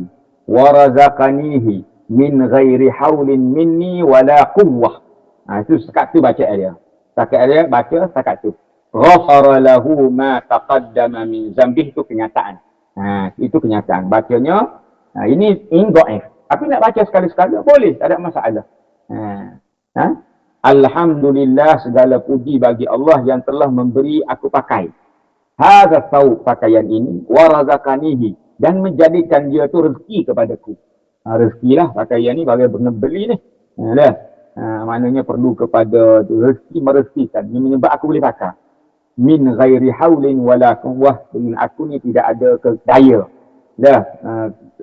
من غير حول مني ولا قوة. Itu sekat tu baca dia. Sekat dia baca sekat tu. Ghafara lahu ma taqaddama min zambih, itu kenyataan. Itu kenyataan. Bacanya ini dhaif. Tapi nak baca sekali-sekala boleh, tak ada masalah. Alhamdulillah, segala puji bagi Allah yang telah memberi aku pakai. Hadza thawb, pakaian ini, wa razaqanihi, dan menjadikan dia tu rezeki kepadaku. Rezekilah pakaian ni bagi beli ni. Maknanya perlu kepada rezeki, merezekikan. Ini menyebab aku boleh pakai. Min ghairi haulin wala quwwah, dengan aku ni tidak ada daya.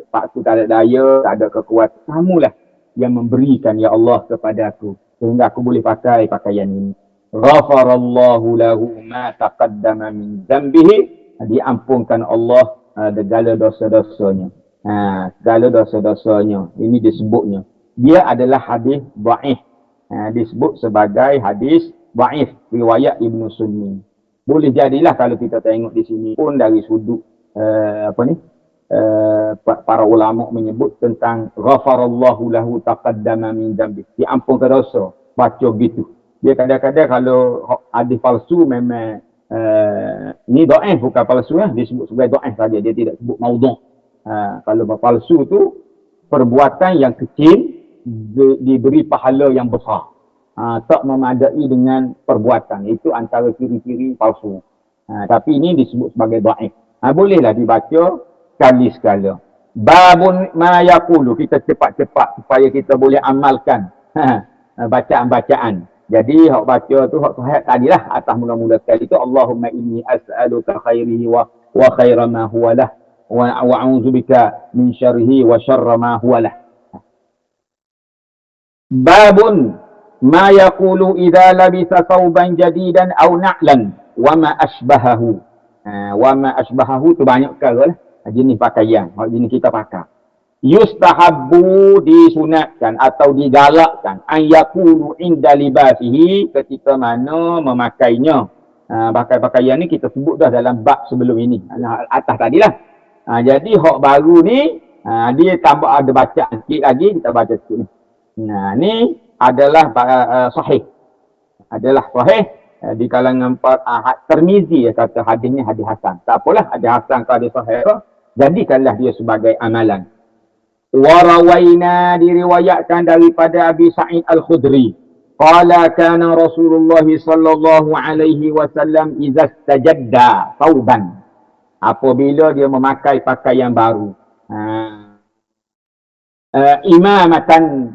Pakku tak ada daya, tak ada kekuatan. Kamulah yang memberikan ya Allah kepada aku, sehingga aku boleh pakai pakaian ini. Ghafarallahu lahu ma taqaddama min dhanbihi, diampunkan Allah segala dosa-dosanya. Segala dosa-dosanya. Ini disebutnya. Dia adalah hadis dhaif. Disebut sebagai hadis dhaif, riwayat Ibn Sunni. Boleh jadilah kalau kita tengok di sini pun dari sudut para ulama menyebut tentang ghafarallahu lahu taqaddama min dhanbi, diampunkan dosa. Baca gitu. Dia kadang-kadang kalau hadis palsu memang ni dhaif, bukan palsu lah, disebut sebagai dhaif saja, dia tidak sebut maudhu'. Kalau palsu tu perbuatan yang kecil diberi pahala yang besar. Tak memadai dengan perbuatan. Itu antara ciri-ciri palsu. Tapi ini disebut sebagai dhaif. Bolehlah dibaca sekali-sekala. Babun ma yaqulu, kita cepat-cepat supaya kita boleh amalkan bacaan-bacaan. Jadi hak baca tu hak sahih tadilah atas mula-mula sekali tu Allahumma inni as'aluka khairihi wa khaira ma huwa lah wa a'udzubika min syarrihi wa syarra ma huwa lah. Babun ma yaqulu idza labisa thawban jadidan aw na'lan wa ma asbahahu. Wa ma asbahahu tu banyak perkara lah. Jenis pakaian, jenis kita pakai. Yustahabbu disunatkan atau digalakkan an yaqulu inda libasihi ketika mana memakainya. Pakai pakaian ni kita sebut dah dalam bab sebelum ini. Atas tadilah. Jadi hak baru ni dia tambah ada bacaan sikit lagi kita baca sikit ni. Ni adalah sahih. Adalah sahih di kalangan Tirmizi kata hadis ni hadis hasan. Tak apalah hadis hasan ke hadis sahih ke, jadikanlah dia sebagai amalan. Warawaina diriwayatkan daripada Abi Sa'id Al-Khudri. Qala kana Rasulullah sallallahu alaihi wasallam idza istajadda thawban. Apabila dia memakai pakaian baru. Imamatan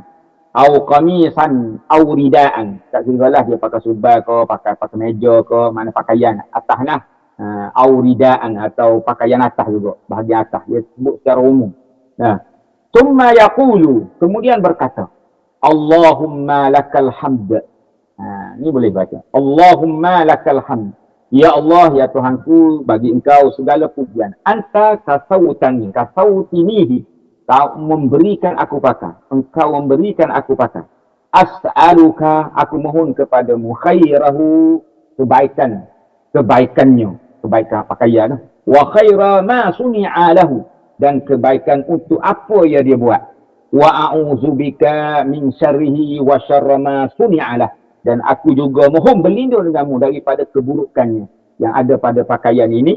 au qamisan au ridaan. Tak kiralah dia pakai subal ke, pakai meja ke, mana pakaian ataslah. Au ridaan atau pakaian atas juga, bahagian atas. Dia sebut secara umum. Thumma yaqulu, kemudian berkata, Allahumma lakal hamd. Ni boleh baca. Allahumma lakal hamd. Ya Allah, ya Tuhanku, bagi engkau segala pujian. Anta kasautani, kasautinihi. Kau memberikan aku pakai. Engkau memberikan aku pakai. As'aluka, aku mohon kepadamu khairahu, kebaikannya. Kebaikan pakaian. Wa khaira ma suni'a lahu. Dan kebaikan untuk apa yang dia buat. Wa a'udzubika min syarrihi wa syarra ma suni'alah. Dan aku juga mohon berlindung denganmu daripada keburukannya yang ada pada pakaian ini,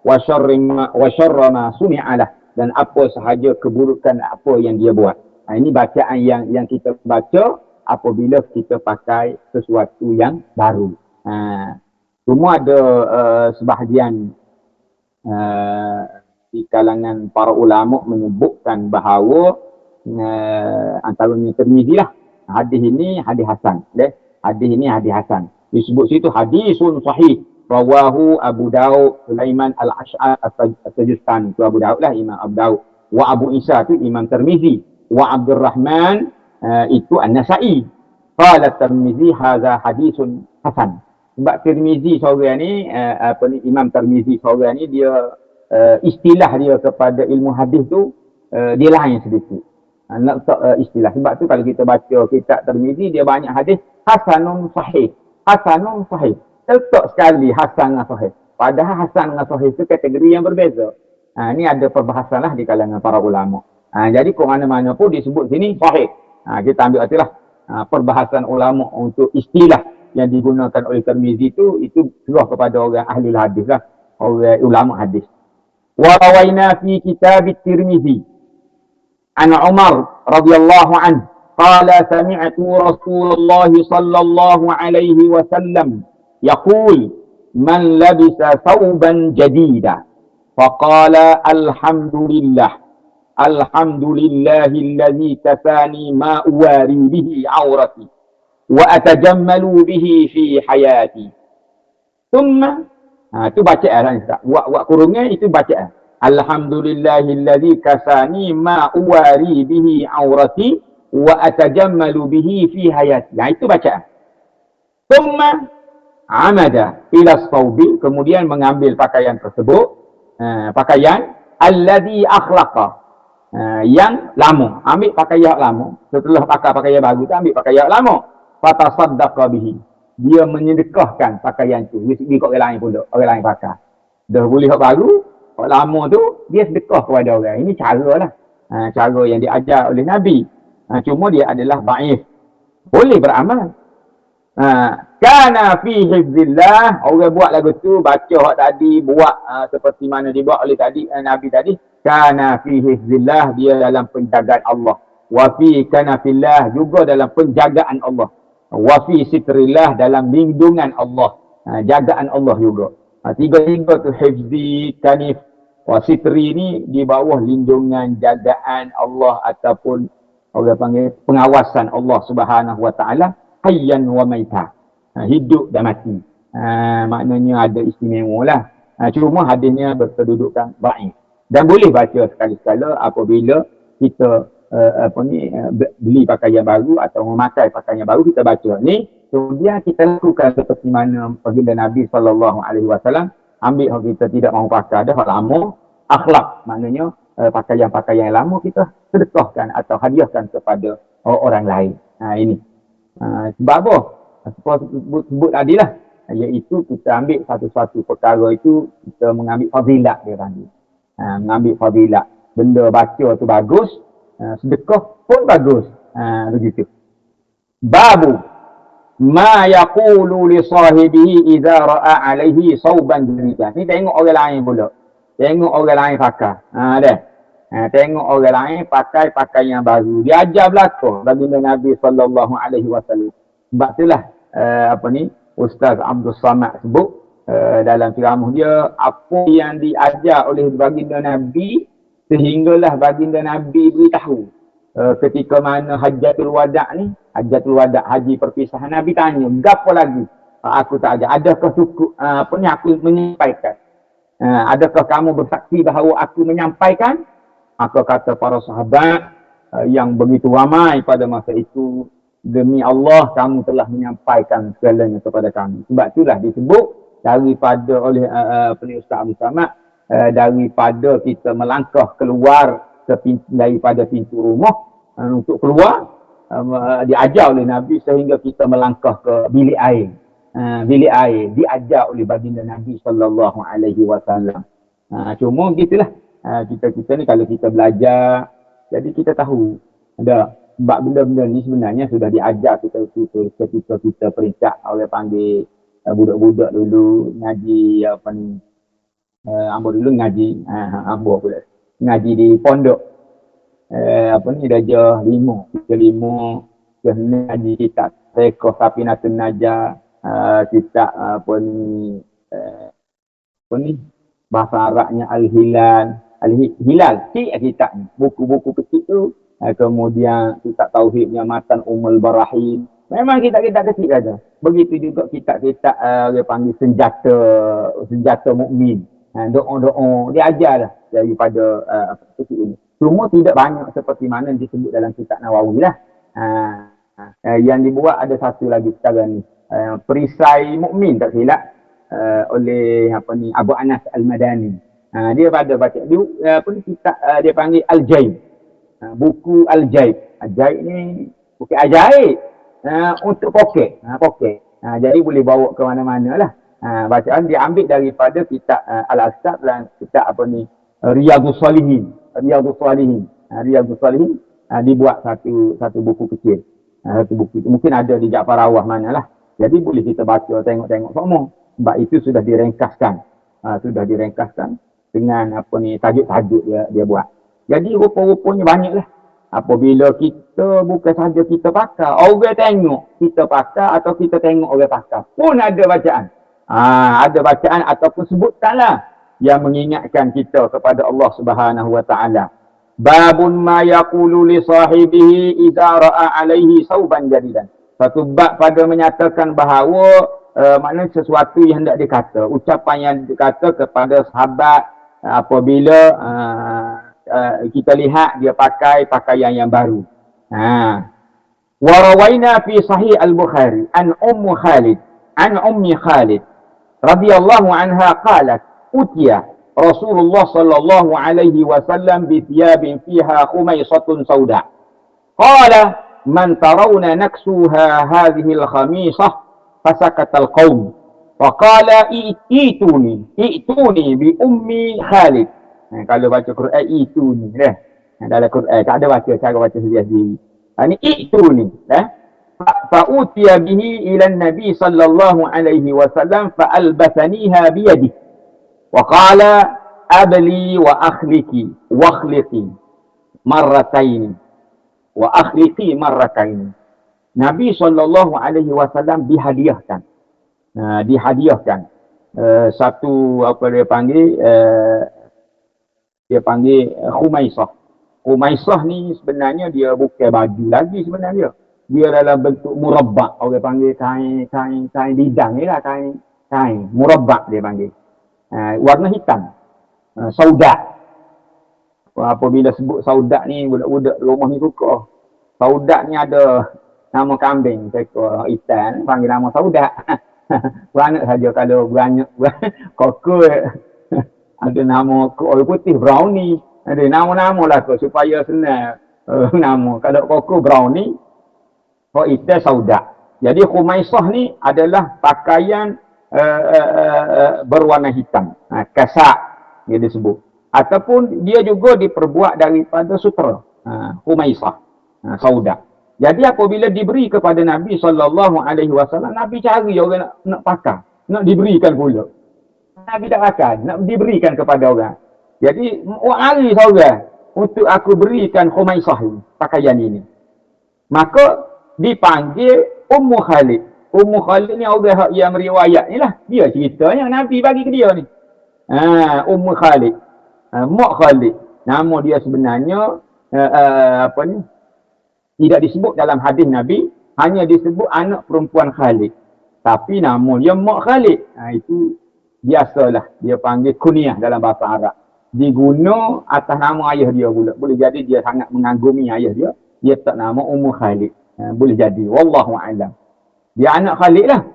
wa syarra ma suni'alah, dan apa sahaja keburukan apa yang dia buat. Ini bacaan yang kita baca apabila kita pakai sesuatu yang baru. Semua ada sebahagian di kalangan para ulama menyebutkan bahawa antaranya Tirmizi lah. Hadis ini hadis hasan. Hadis ini hadis hasan. Disebut situ hadisun sahih. Rawahu Abu Daud, Sulaiman Al-Ash'ar As-Sajistani. Itu Abu Daud lah, Imam Abu Daud. Wa Abu Isa itu Imam Tirmizi. Wa Abdul Rahman itu An-Nasa'i. Qala Tirmizi hadza hadisun hasan. Sebab Tirmizi seorang ni, Imam Tirmizi seorang ni dia istilah dia kepada ilmu hadis tu dia lain sedikit. Istilah. Sebab tu kalau kita baca kitab Tirmizi dia banyak hadis hasanun sahih. Hasanun sahih. Letak sekali hasan dengan sahih. Padahal hasan dengan sahih itu kategori yang berbeza. Ini ada perbahasan lah di kalangan para ulama. Jadi ke mana-mana pun disebut sini sahih. Kita ambil artilah perbahasan ulama untuk istilah yang digunakan oleh Tirmizi itu keluar kepada orang ahli hadis lah. Orang ulama hadis. وروينا في كتاب الترمذي عن عمر رضي الله عنه قال سمعت رسول الله صلى الله عليه وسلم يقول من لبس ثوبا جديدا فقال الحمد لله الذي كفاني ما أواري به عورتي وأتجمل به في حياتي ثم itu bacaan lah. Wak kurungnya itu bacaan. Alhamdulillahillazi kasani ma uwari bihi aurati wa atajammalu bihi fi hayati. Itu bacaan. Thumma amada ila sawbi, kemudian mengambil pakaian tersebut, pakaian allazi akhlaqa, yang lama. Ambil pakaian lama. Setelah pakai pakaian baru tu ambil pakaian lama. Fatasaddaqa bihi. Dia menyedekahkan pakaian tu. Dia kat orang lain pula. Orang lain pakai. Dah boleh hak baru. Hak lama tu, dia sedekah kepada orang. Ini cara lah. Cara yang diajar oleh Nabi. Cuma dia adalah baif. Boleh beramal. Kana fi hifzillah. Orang buat lagu tu, baca hak tadi, buat seperti mana dibuat oleh tadi Nabi tadi. Kana fi hifzillah. Dia dalam penjagaan Allah. Wa fi kanafillah. Juga dalam penjagaan Allah. Wa fi sitrillah, dalam lindungan Allah, jagaan Allah juga. Tiga-tiga tu hifzi, kanif, wa sitri ni di bawah lindungan, jagaan Allah ataupun orang panggil pengawasan Allah Subhanahu wa taala. hayyan wa maita. Hidup dan mati. Maknanya ada istimewa lah. Cuma hadisnya berkedudukan baik. Dan boleh baca sekali-sekala apabila kita beli pakaian baru atau memakai pakaian baru, kita baca ni. Kemudian kita lakukan seperti mana baginda Nabi SAW ambil hak kita tidak mahu pakai dah hak lama, akhlak, maknanya pakaian-pakaian lama kita sedekahkan atau hadiahkan kepada orang lain. Ini sebab apa? Sebut tadi lah, iaitu kita ambil satu-satu perkara itu, kita mengambil fadilat dia tadi. Mengambil fadilat, benda baca tu bagus, sedekah pun bagus. Begitu. Babu ma yaqulu li sahibihi idza ra'a alaihi sauban jadidan. Ni tengok orang lain pula. Tengok orang lain pakai. Tengok orang lain pakai pakaian baru. Dia ajar belaka baginda Nabi SAW. Sebab itulah Ustaz Abdul Samad sebut dalam ceramah dia, apa yang diajar oleh baginda Nabi sehinggalah baginda Nabi beritahu ketika mana Hajjatul Wada' ni, Hajjatul Wada' haji perpisahan, Nabi tanya, gapo lagi aku tak ajar? Adakah cukup aku menyampaikan? Adakah kamu bersaksi bahawa aku menyampaikan? Maka kata para sahabat yang begitu ramai pada masa itu, demi Allah kamu telah menyampaikan segalanya kepada kami. Sebab itulah disebut daripada oleh Ustaz Abdul Samad, daripada kita melangkah keluar daripada pintu rumah untuk keluar, diajar oleh Nabi sehingga kita melangkah ke bilik air. Bilik air diajar oleh baginda Nabi SAW. Cuma gitulah, kita ni kalau kita belajar, jadi kita tahu ada sebab benda-benda ni sebenarnya sudah diajar ketika kita peringkat oleh panggil budak-budak dulu ngaji ambo dulu ngaji ambo pula ngaji di pondok darjah 5 ngaji kitab Rekoh Safinatun Najah, kitab bahasa Arabnya Al-Hilal, kitab ni, buku-buku kecil tu. Kemudian kitab Tauhidnya Matan Ummul Barahim. Memang kitab-kitab kecil saja. Begitu juga kitab-kitab dia panggil senjata mukmin. Doa-doa dia ajarlah daripada kecil ini. Cuma tidak banyak seperti mana disebut dalam kitab Nawawi lah. Yang dibuat ada satu lagi sekarang ni, perisai mukmin tak silap, oleh Abu Anas Al-Madani. Dia pada baca dia kitab dia panggil Al-Jaib. Buku Al-Jaib. Al-Jaib ni buku ajaib untuk poket. Jadi boleh bawa ke mana-mana lah. Bacaan dia ambil daripada kitab Al-Asqaf dan kitab Riyadhus Salihin. Riyadhus Salihin dibuat satu buku kecil. Satu buku itu mungkin ada di Ja'far Awah manalah. Jadi boleh kita baca, tengok-tengok semua. Sebab itu sudah direngkaskan. Dengan tajuk-tajuk dia buat. Jadi rupa-rupanya banyaklah. Apabila kita bukan saja kita pakai, orang tengok kita pakai atau kita tengok orang pakai, pun ada bacaan. Ada bacaan ataupun sebutanlah yang mengingatkan kita kepada Allah Subhanahu wa taala. Babun ma yaqulu li sahibihi idza ra'a alaihi sauban jadidan. Satu bab pada menyatakan bahawa maknanya sesuatu yang hendak dikata, ucapan yang dikata kepada sahabat apabila kita lihat dia pakai pakaian yang baru. Wa rawaina fi sahih al-Bukhari an ummi Khalid radhiyallahu anha qalat utiya Rasulullah sallallahu alaihi wasallam bi thiyabin fiha khumaisatun sauda. Qala man tarawna naksuha hadhihi al-khamisah fasakata al-qaum. Wa qala i'tuni bi ummi Khalid. Kalau baca Quran itu ni dalam Quran tak ada baca cara baca sendiri. Ini itu ni fa utiya bihi ila nabi sallallahu alaihi wasallam fa albathaniha bi yadi wa qala abli wa akhliki wa akhliqi marratayn wa akhliqi marratayn. Nabi sallallahu alaihi wasallam dihadiahkan satu dia panggil Khumaisah. Khumaisah ni sebenarnya dia bukan baju lagi sebenarnya. dia dalam bentuk murabbak. Orang panggil kain bidang ni lah, kain murabbak dia panggil. Warna hitam. Saudak. Apabila sebut saudak ni, budak-budak rumah ni suka. Saudak ni ada nama kambing, seekor ikan, panggil nama saudak. Beranak saja kalau beranak kokok. Ada nama orang putih, brownie. Ada nama-nama lah tu supaya senang nama. Kalau kokok brownie, orang ikan saudak. Jadi khumaisah ni adalah pakaian berwarna hitam. Kasak dia disebut. Ataupun dia juga diperbuat daripada sutera. Khumaisah. Saudak. Jadi apabila diberi kepada Nabi SAW, Nabi cari orang nak pakai. Nak diberikan pula. Nabi tak pakai. Nak diberikan kepada orang. Jadi, hari seorang untuk aku berikan Khumaisah ini. Pakaian ini. Maka dipanggil Ummu Khalid. Ummu Khalid ni orang yang riwayat ni lah. Dia ceritanya Nabi bagi ke dia ni. Ummu Khalid. Mak Khalid. Nama dia sebenarnya tidak disebut dalam hadis Nabi, hanya disebut anak perempuan Khalid. Tapi nama dia Mak Khalid. Itu biasalah dia panggil kunyah dalam bahasa Arab. Diguna atas nama ayah dia pula. Boleh jadi dia sangat mengagumi ayah dia. Dia tak nama Ummu Khalid. Boleh jadi. Wallahu a'lam. Dia anak Khalid lah.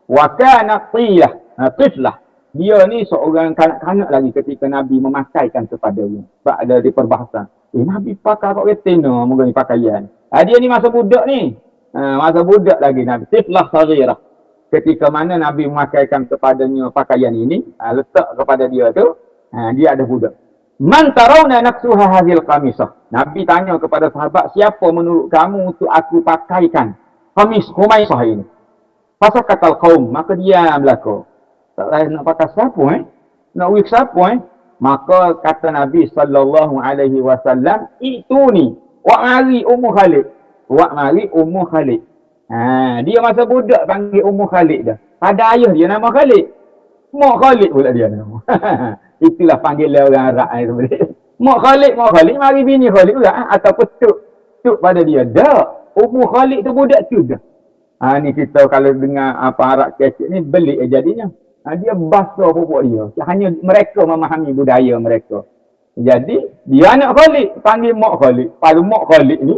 Wa kana tiflah. Dia ni seorang kanak-kanak lagi ketika Nabi memakaikan kepada dia. Sebab ada di perbahasan. Nabi pakai kat retina mengenai pakaian. Dia ni masa budak ni. Masa budak lagi Nabi. Tiflah saghirah. Ketika mana Nabi memakaikan kepadanya pakaian ini. Letak kepada dia tu. Dia ada budak. Man tarawna nafsuha hadhil qamisah. Nabi tanya kepada sahabat, siapa menurut kamu untuk aku pakaikan Khumaisah ini? Fasakatal qaum. Maka diamlah kau. Tak lain nak pakai siapa Nak wik siapa Maka kata Nabi SAW, itu ni. Wak mari Ummu Khalid. Wak mari Ummu Khalid. Dia masa budak panggil Ummu Khalid dah. Pada ayah dia nama Khalid. Mak Khalid pula dia nama. Itulah panggilan orang Arab sebenarnya. Mak Khalid. Mari bini Khalid pula. Ataupun tuk pada dia. Dah. Ummu Khalid tu budak tu dah. Ni kita kalau dengar apa Arab kecil ni, belik jadinya. Dia bahasa pupuk dia. Hanya mereka memahami budaya mereka. Jadi, dia anak Khalid. Panggil Mak Khalid. Pada Mak Khalid ni,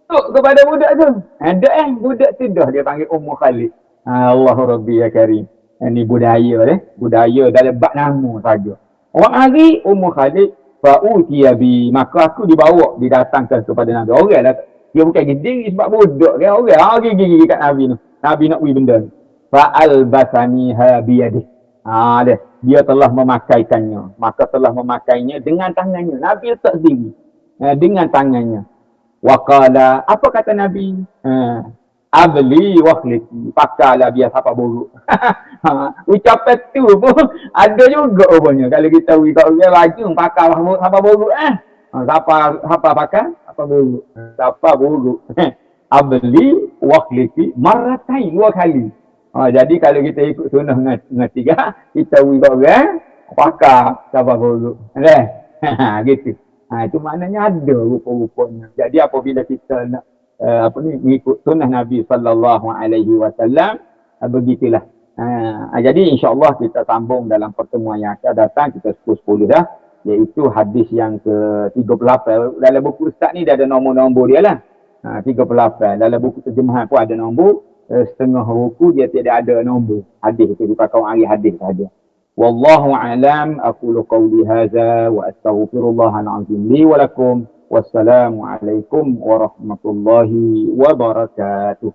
tuk kepada budak tu. Budak tu dah dia panggil Ummu Khalid. Allahu Rabbi ya Karim. Ini budaya Budaya dalam bab nama saja. Orang hari Ummu Khalid, fa'utiya bi. Maka aku didatangkan kepada Nabi. Orang lah. Dia bukan gede sebab budak kan. Orang gigi kat Nabi ni. Nabi nak beri benda ni. Fa'albasaniha biyadih. Dia telah memakaikannya. Maka telah memakainya dengan tangannya. Nabi letak sendiri. Dengan tangannya. Waqala. Apa kata Nabi? Abli wakhliti. Pakailah biar siapa buruk. Ucapan tu pun ada juga rupanya. Kalau kita kat orang baju, pakai siapa buruk. Siapa pakai? Siapa buruk. Siapa buruk. Abli wakhliti. Maratai 2 kali. Jadi kalau kita ikut sunnah dengan 3, kita wibak orang, pakar sabar buruk. Gitu. Itu maknanya ada rupa-rupanya. Jadi apabila kita nak mengikut sunnah Nabi SAW, begitulah. Jadi insyaAllah kita sambung dalam pertemuan yang akan datang. Kita 10 dah. Iaitu hadis yang ke-38. Dalam buku Ustaz ni dah ada nombor-nombor dia lah. 38. Dalam buku terjemahan pun ada nombor. Setengah buku dia tidak ada nombor hadis itu, dipakai hari hadis saja. Wallahu a'lam. Aqulu qawli hadza wa astaghfirullahal azim li wa lakum. Wassalamu alaikum warahmatullahi wabarakatuh.